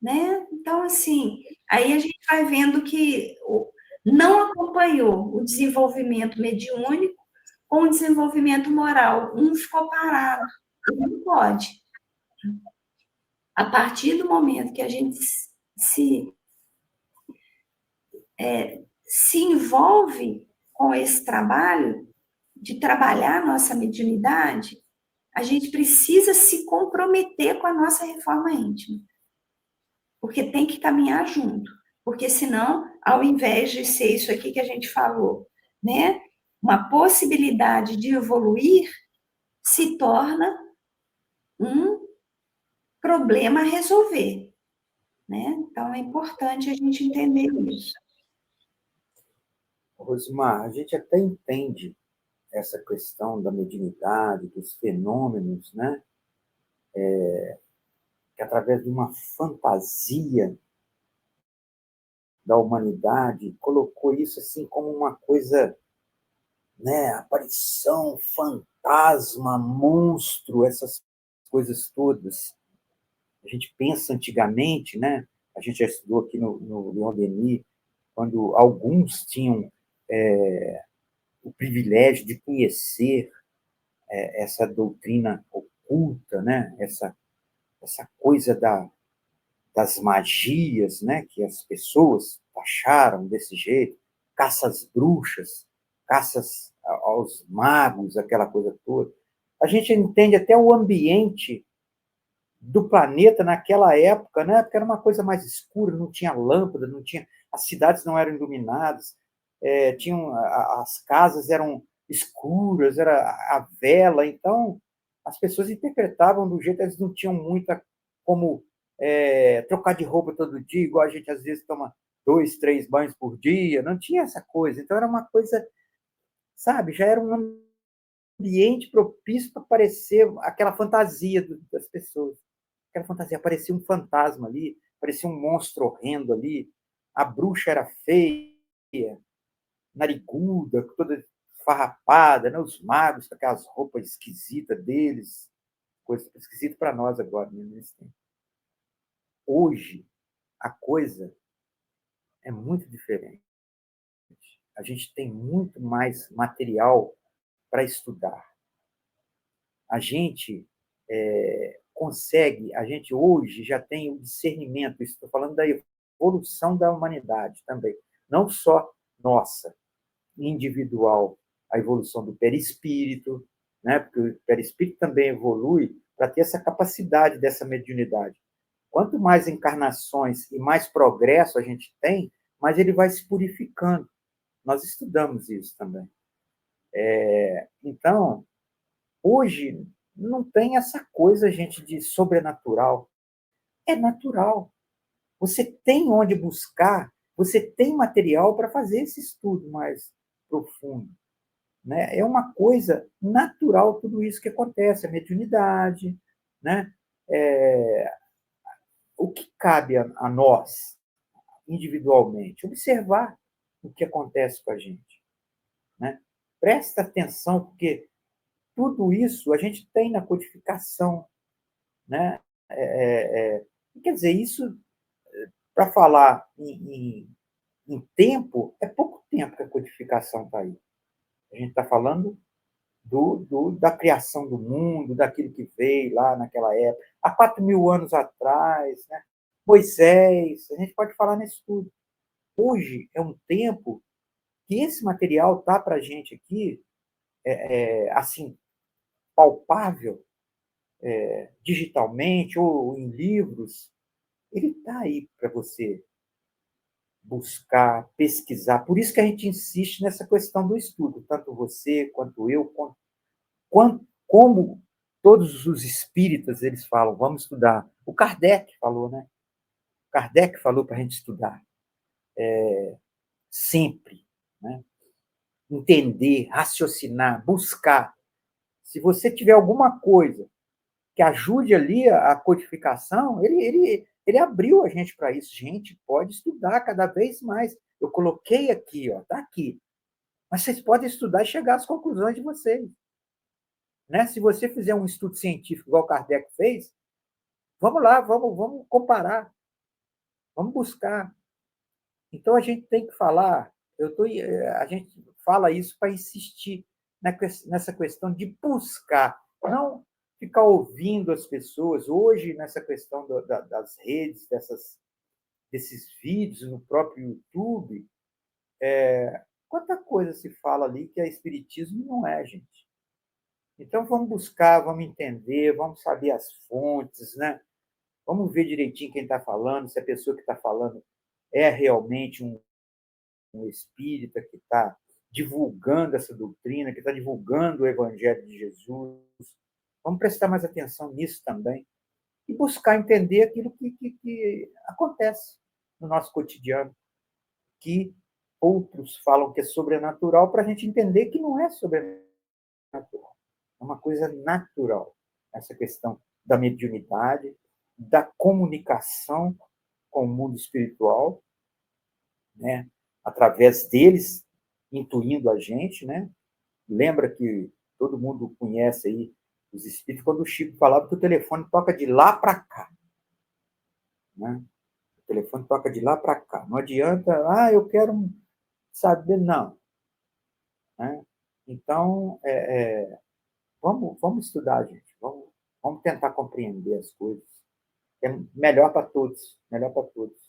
né? Então, assim, aí a gente vai vendo que não acompanhou o desenvolvimento mediúnico com o desenvolvimento moral. Um ficou parado. Não pode. A partir do momento que a gente se, se envolve com esse trabalho, de trabalhar a nossa mediunidade, a gente precisa se comprometer com a nossa reforma íntima. Porque tem que caminhar junto. Porque senão, ao invés de ser isso aqui que a gente falou, né, uma possibilidade de evoluir, se torna um problema a resolver, né? Então é importante a gente entender isso. Rosmar, a gente até entende essa questão da mediunidade, dos fenômenos, né? Que através de uma fantasia da humanidade colocou isso assim como uma coisa, né? Aparição, fantasma, monstro, essas coisas todas. A gente pensa antigamente, né? A gente já estudou aqui no Leon Denis, quando alguns tinham o privilégio de conhecer essa doutrina oculta, né? Essa coisa das magias, né? Que as pessoas acharam desse jeito, caças bruxas, caças aos magos, aquela coisa toda. A gente entende até o ambiente do planeta naquela época, né? Porque era uma coisa mais escura, não tinha lâmpada, não tinha, as cidades não eram iluminadas, tinham as casas eram escuras, era a vela, então as pessoas interpretavam do jeito, eles não tinham muita como trocar de roupa todo dia, igual a gente às vezes toma 2, 3 banhos por dia, não tinha essa coisa, então era uma coisa, sabe, já era um ambiente propício para aparecer aquela fantasia das pessoas. Aquela fantasia, parecia um fantasma ali, parecia um monstro horrendo ali. A bruxa era feia, nariguda, toda farrapada, né? Os magos com aquelas roupas esquisitas deles, coisa esquisita para nós agora, nesse tempo. Hoje, a coisa é muito diferente. A gente tem muito mais material para estudar. A gente consegue, a gente hoje já tem o discernimento, estou falando da evolução da humanidade também, não só nossa, individual, a evolução do perispírito, né? Porque o perispírito também evolui para ter essa capacidade dessa mediunidade. Quanto mais encarnações e mais progresso a gente tem, mais ele vai se purificando. Nós estudamos isso também. Então, hoje não tem essa coisa, gente, de sobrenatural. É natural. Você tem onde buscar, você tem material para fazer esse estudo mais profundo. né? É uma coisa natural tudo isso que acontece, a mediunidade, né? O que cabe a nós, individualmente? Observar o que acontece com a gente, né? Presta atenção, porque tudo isso a gente tem na codificação, né? Quer dizer, isso, para falar em tempo, é pouco tempo que a codificação está aí. A gente está falando da criação do mundo, daquilo que veio lá naquela época, há 4.000 anos atrás, né? Moisés, a gente pode falar nisso tudo. Hoje é um tempo que esse material está para a gente aqui, assim, palpável, digitalmente ou em livros, ele está aí para você buscar, pesquisar. Por isso que a gente insiste nessa questão do estudo, tanto você quanto eu, como todos os espíritas eles falam, vamos estudar. O Kardec falou, né? Kardec falou para a gente estudar sempre, né? Entender, raciocinar, buscar. Se você tiver alguma coisa que ajude ali a codificação, ele abriu a gente para isso. Gente, pode estudar cada vez mais. Eu coloquei aqui, ó, está aqui. Mas vocês podem estudar e chegar às conclusões de vocês. Né? Se você fizer um estudo científico, igual o Kardec fez, vamos lá, vamos comparar, vamos buscar. Então, a gente tem que falar, a gente fala isso para insistir nessa questão de buscar, não ficar ouvindo as pessoas. Hoje, nessa questão das redes, desses vídeos no próprio YouTube, quanta coisa se fala ali que é espiritismo e não é, gente. Então, vamos buscar, vamos entender, vamos saber as fontes, né? Vamos ver direitinho quem está falando, se a pessoa que está falando é realmente um espírita que está divulgando essa doutrina, que está divulgando o Evangelho de Jesus. Vamos prestar mais atenção nisso também e buscar entender aquilo que acontece no nosso cotidiano, que outros falam que é sobrenatural, para a gente entender que não é sobrenatural. É uma coisa natural, essa questão da mediunidade, da comunicação com o mundo espiritual, né? Através deles, intuindo a gente, né? Lembra que todo mundo conhece aí os espíritos, quando o Chico falava que o telefone toca de lá para cá, né? O telefone toca de lá para cá. Não adianta, eu quero saber, não. Né? Então, vamos estudar, gente. Vamos tentar compreender as coisas. É melhor para todos, melhor para todos.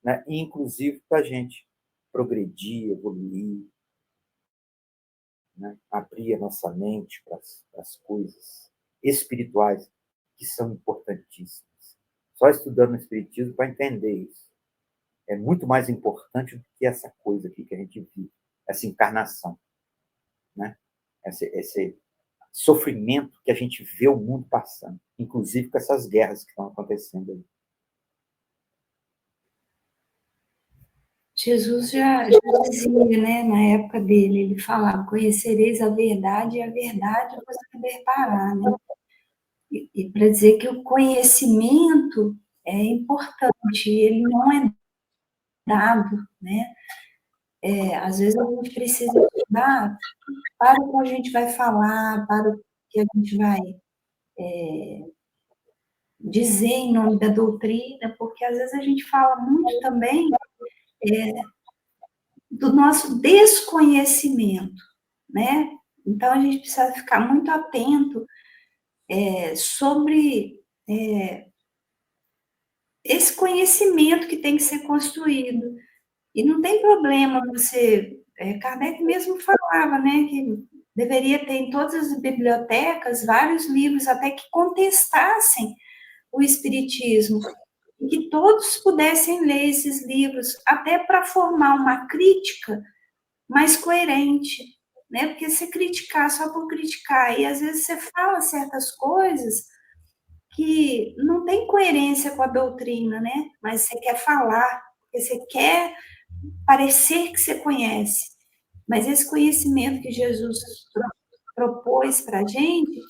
Né? E, inclusive, para a gente progredir, evoluir, né? Abrir a nossa mente para as coisas espirituais que são importantíssimas. Só estudando o espiritismo para entender isso. É muito mais importante do que essa coisa aqui que a gente vive, essa encarnação, né? Esse sofrimento que a gente vê o mundo passando, inclusive com essas guerras que estão acontecendo aí. Jesus já dizia, né, na época dele, ele falava, conhecereis a verdade e a verdade vos libertará, né? E para dizer que o conhecimento é importante, ele não é dado, né? Às vezes a gente precisa estudar para o que a gente vai falar, para o que a gente vai dizer em nome da doutrina, porque às vezes a gente fala muito também do nosso desconhecimento, né? Então a gente precisa ficar muito atento sobre esse conhecimento que tem que ser construído. E não tem problema você. Kardec mesmo falava, né, que deveria ter em todas as bibliotecas vários livros até que contestassem o Espiritismo, e que todos pudessem ler esses livros, até para formar uma crítica mais coerente, né? Porque se criticar só por criticar, e às vezes você fala certas coisas que não tem coerência com a doutrina, né? Mas você quer falar, porque você quer parecer que você conhece. Mas esse conhecimento que Jesus propôs para a gente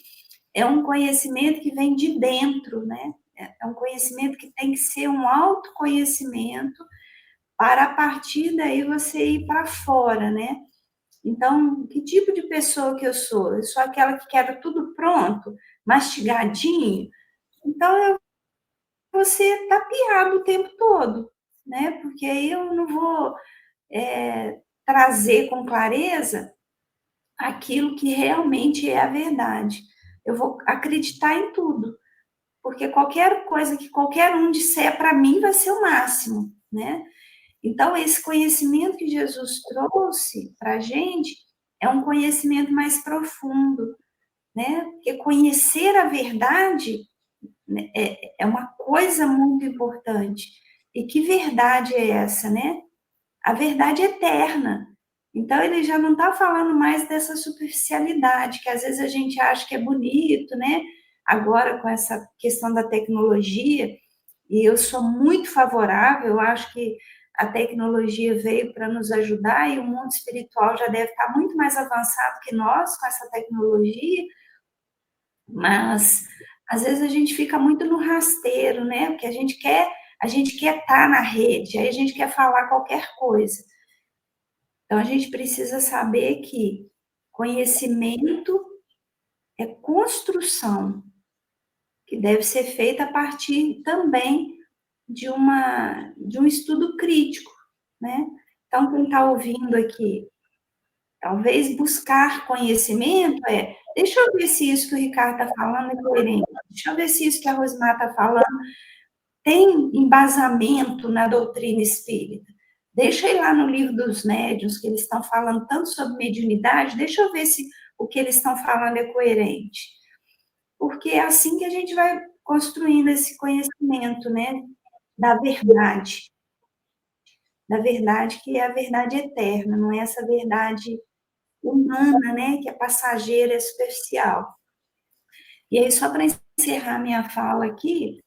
é um conhecimento que vem de dentro, né? É um conhecimento que tem que ser um autoconhecimento para a partir daí você ir para fora, né? Então, que tipo de pessoa que eu sou? Eu sou aquela que quer tudo pronto, mastigadinho? Então, eu vou ser tapeado o tempo todo, né? Porque aí eu não vou trazer com clareza aquilo que realmente é a verdade. Eu vou acreditar em tudo, porque qualquer coisa que qualquer um disser para mim vai ser o máximo, né? Então, esse conhecimento que Jesus trouxe para a gente é um conhecimento mais profundo, né? Porque conhecer a verdade, né, é uma coisa muito importante. E que verdade é essa, né? A verdade é eterna. Então, ele já não está falando mais dessa superficialidade, que às vezes a gente acha que é bonito, né? Agora, com essa questão da tecnologia, e eu sou muito favorável, eu acho que a tecnologia veio para nos ajudar e o mundo espiritual já deve estar muito mais avançado que nós com essa tecnologia, mas às vezes a gente fica muito no rasteiro, né? Porque a gente quer estar na rede, aí a gente quer falar qualquer coisa. Então a gente precisa saber que conhecimento é construção, que deve ser feita a partir também de um estudo crítico, né? Então, quem está ouvindo aqui, talvez buscar conhecimento deixa eu ver se isso que o Ricardo está falando é coerente, deixa eu ver se isso que a Rosmar está falando tem embasamento na doutrina espírita. Deixa eu ir lá no livro dos médiuns, que eles estão falando tanto sobre mediunidade, deixa eu ver se o que eles estão falando é coerente. Porque é assim que a gente vai construindo esse conhecimento, né, da verdade que é a verdade eterna, não é essa verdade humana, né, que é passageira, é superficial. E aí, só para encerrar minha fala aqui,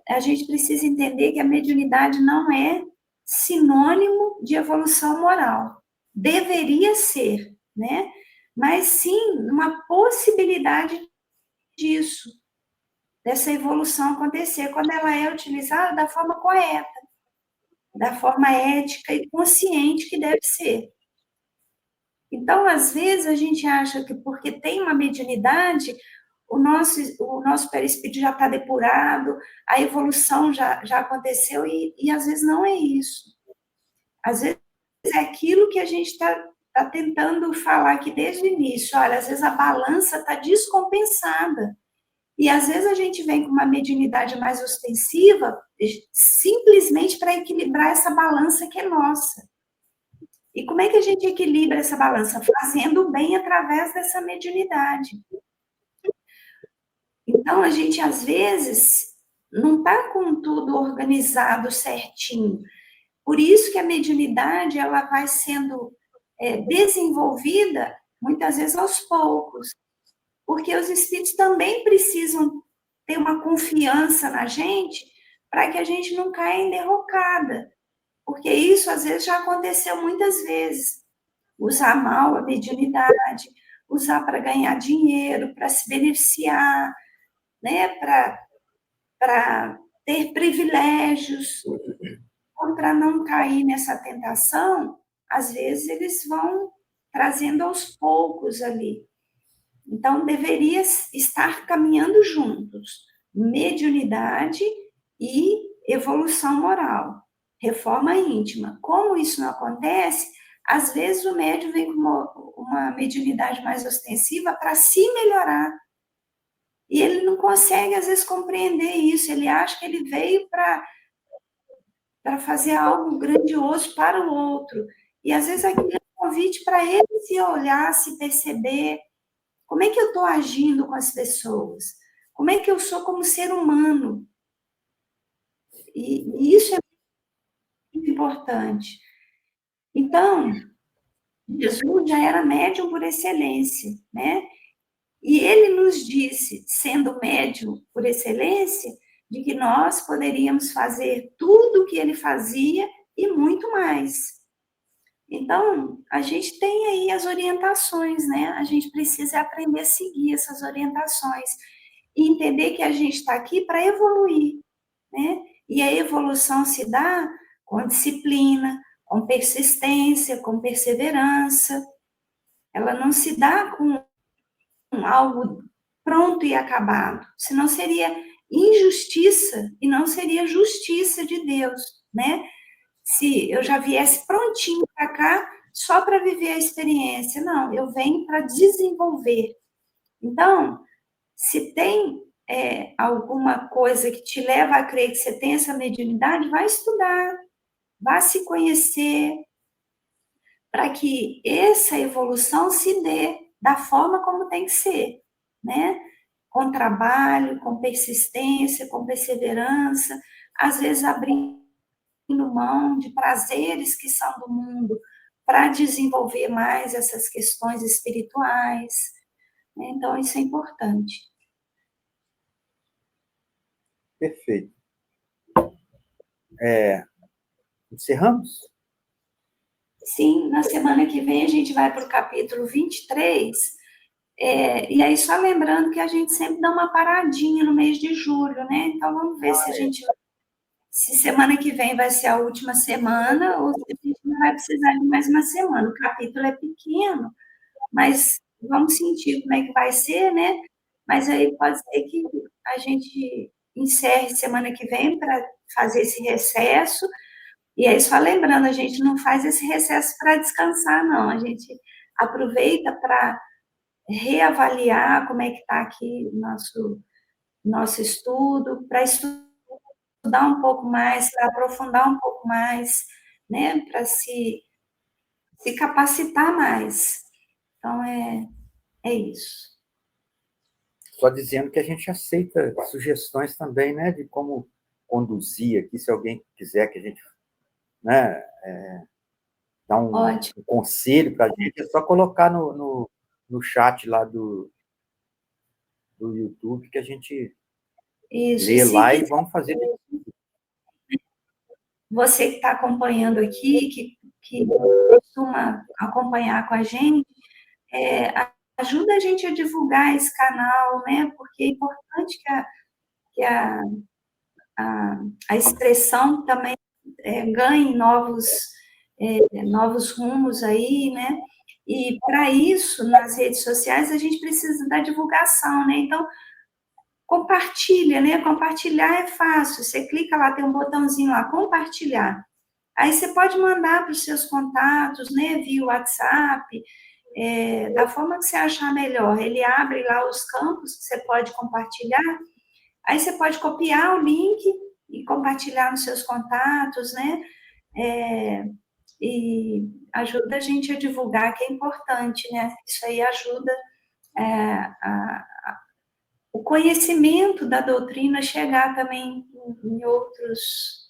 a gente precisa entender que a mediunidade não é sinônimo de evolução moral. Deveria ser, né? Mas sim uma possibilidade disso, dessa evolução acontecer, quando ela é utilizada da forma correta, da forma ética e consciente que deve ser. Então, às vezes, a gente acha que porque tem uma mediunidade, o nosso perispírito já está depurado, a evolução já aconteceu, e às vezes não é isso. Às vezes é aquilo que a gente está tentando falar aqui desde o início. Olha, às vezes a balança está descompensada. E às vezes a gente vem com uma mediunidade mais ostensiva, simplesmente para equilibrar essa balança que é nossa. E como é que a gente equilibra essa balança? Fazendo o bem através dessa mediunidade. Então, a gente, às vezes, não está com tudo organizado certinho. Por isso que a mediunidade ela vai sendo desenvolvida, muitas vezes, aos poucos. Porque os espíritos também precisam ter uma confiança na gente para que a gente não caia em derrocada. Porque isso, às vezes, já aconteceu muitas vezes. Usar mal a mediunidade, usar para ganhar dinheiro, para se beneficiar, né? Para ter privilégios, ou para não cair nessa tentação, às vezes eles vão trazendo aos poucos ali. Então, deveria estar caminhando juntos, mediunidade e evolução moral, reforma íntima. Como isso não acontece, às vezes o médium vem com uma mediunidade mais ostensiva para se melhorar. E ele não consegue, às vezes, compreender isso. Ele acha que ele veio para fazer algo grandioso para o outro. E, às vezes, aquilo é um convite para ele se olhar, se perceber. Como é que eu estou agindo com as pessoas? Como é que eu sou como ser humano? E isso é muito importante. Então, Jesus já era médium por excelência, né? E ele nos disse, sendo médium por excelência, de que nós poderíamos fazer tudo o que ele fazia e muito mais. Então, a gente tem aí as orientações, né? A gente precisa aprender a seguir essas orientações e entender que a gente está aqui para evoluir, né? E a evolução se dá com disciplina, com persistência, com perseverança. Ela não se dá com algo pronto e acabado, senão seria injustiça e não seria justiça de Deus, né? Se eu já viesse prontinho para cá só para viver a experiência, não, eu venho para desenvolver. Então, se tem alguma coisa que te leva a crer que você tem essa mediunidade, vai estudar, vá se conhecer, para que essa evolução se dê da forma como tem que ser, né? Com trabalho, com persistência, com perseverança, às vezes abrindo mão de prazeres que são do mundo para desenvolver mais essas questões espirituais, né? Então, isso é importante. Perfeito. Encerramos? Sim, na semana que vem a gente vai para o capítulo 23, e aí só lembrando que a gente sempre dá uma paradinha no mês de julho, né? Então vamos ver se semana que vem vai ser a última semana ou se a gente não vai precisar de mais uma semana. O capítulo é pequeno, mas vamos sentir como é que vai ser, né? Mas aí pode ser que a gente encerre semana que vem para fazer esse recesso. E aí, só lembrando, a gente não faz esse recesso para descansar, não. A gente aproveita para reavaliar como é que está aqui o nosso estudo, para estudar um pouco mais, para aprofundar um pouco mais, né? Para se capacitar mais. Então, é isso. Só dizendo que a gente aceita sugestões também, né, de como conduzir aqui, se alguém quiser que a gente, né, dar um conselho para a gente, é só colocar no chat lá do YouTube que a gente Isso. lê lá e vamos fazer. Você que está acompanhando aqui, que costuma acompanhar com a gente, ajuda a gente a divulgar esse canal, né? Porque é importante que a expressão também ganhe novos rumos aí, né? E para isso, nas redes sociais, a gente precisa da divulgação, né? Então, compartilha, né? Compartilhar é fácil. Você clica lá, tem um botãozinho lá, compartilhar. Aí você pode mandar para os seus contatos, né? Via WhatsApp, da forma que você achar melhor. Ele abre lá os campos que você pode compartilhar. Aí você pode copiar o link e compartilhar nos seus contatos, né? E ajuda a gente a divulgar, que é importante, né? Isso aí ajuda o conhecimento da doutrina chegar também em outros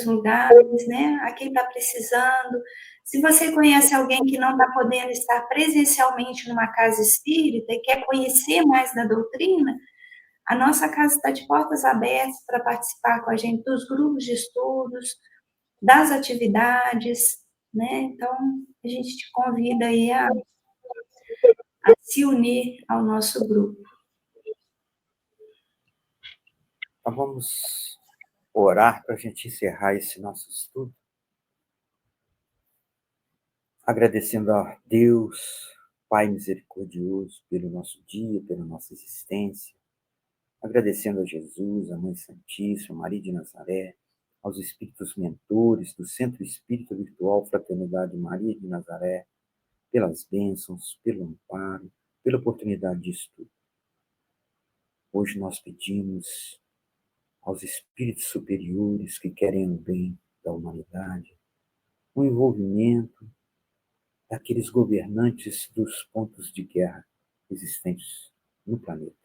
lugares, né? A quem está precisando. Se você conhece alguém que não está podendo estar presencialmente numa casa espírita e quer conhecer mais da doutrina, a nossa casa está de portas abertas para participar com a gente dos grupos de estudos, das atividades, né? Então, a gente te convida aí a se unir ao nosso grupo. Então, vamos orar para a gente encerrar esse nosso estudo. Agradecendo a Deus, Pai misericordioso, pelo nosso dia, pela nossa existência. Agradecendo a Jesus, a Mãe Santíssima, Maria de Nazaré, aos espíritos mentores do Centro Espírita Virtual Fraternidade Maria de Nazaré, pelas bênçãos, pelo amparo, pela oportunidade de estudo. Hoje nós pedimos aos espíritos superiores que querem o bem da humanidade, o envolvimento daqueles governantes dos pontos de guerra existentes no planeta.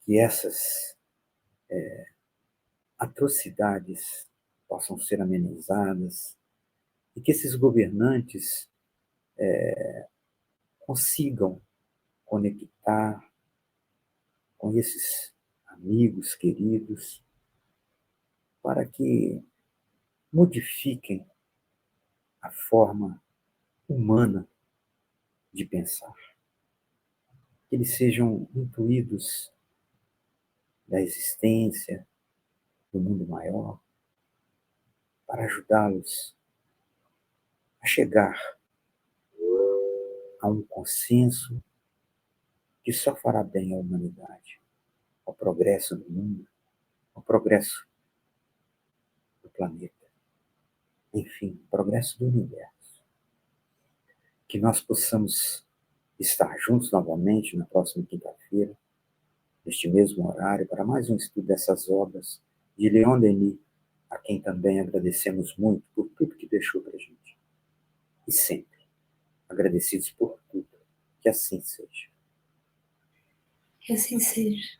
Que essas atrocidades possam ser amenizadas e que esses governantes consigam conectar com esses amigos queridos para que modifiquem a forma humana de pensar. Que eles sejam intuídos da existência, do mundo maior, para ajudá-los a chegar a um consenso que só fará bem à humanidade, ao progresso do mundo, ao progresso do planeta, enfim, ao progresso do universo. Que nós possamos estar juntos novamente na próxima quinta-feira, neste mesmo horário, para mais um estudo dessas obras de Leon Denis, a quem também agradecemos muito por tudo que deixou para a gente. E sempre agradecidos por tudo. Que assim seja. Que assim seja.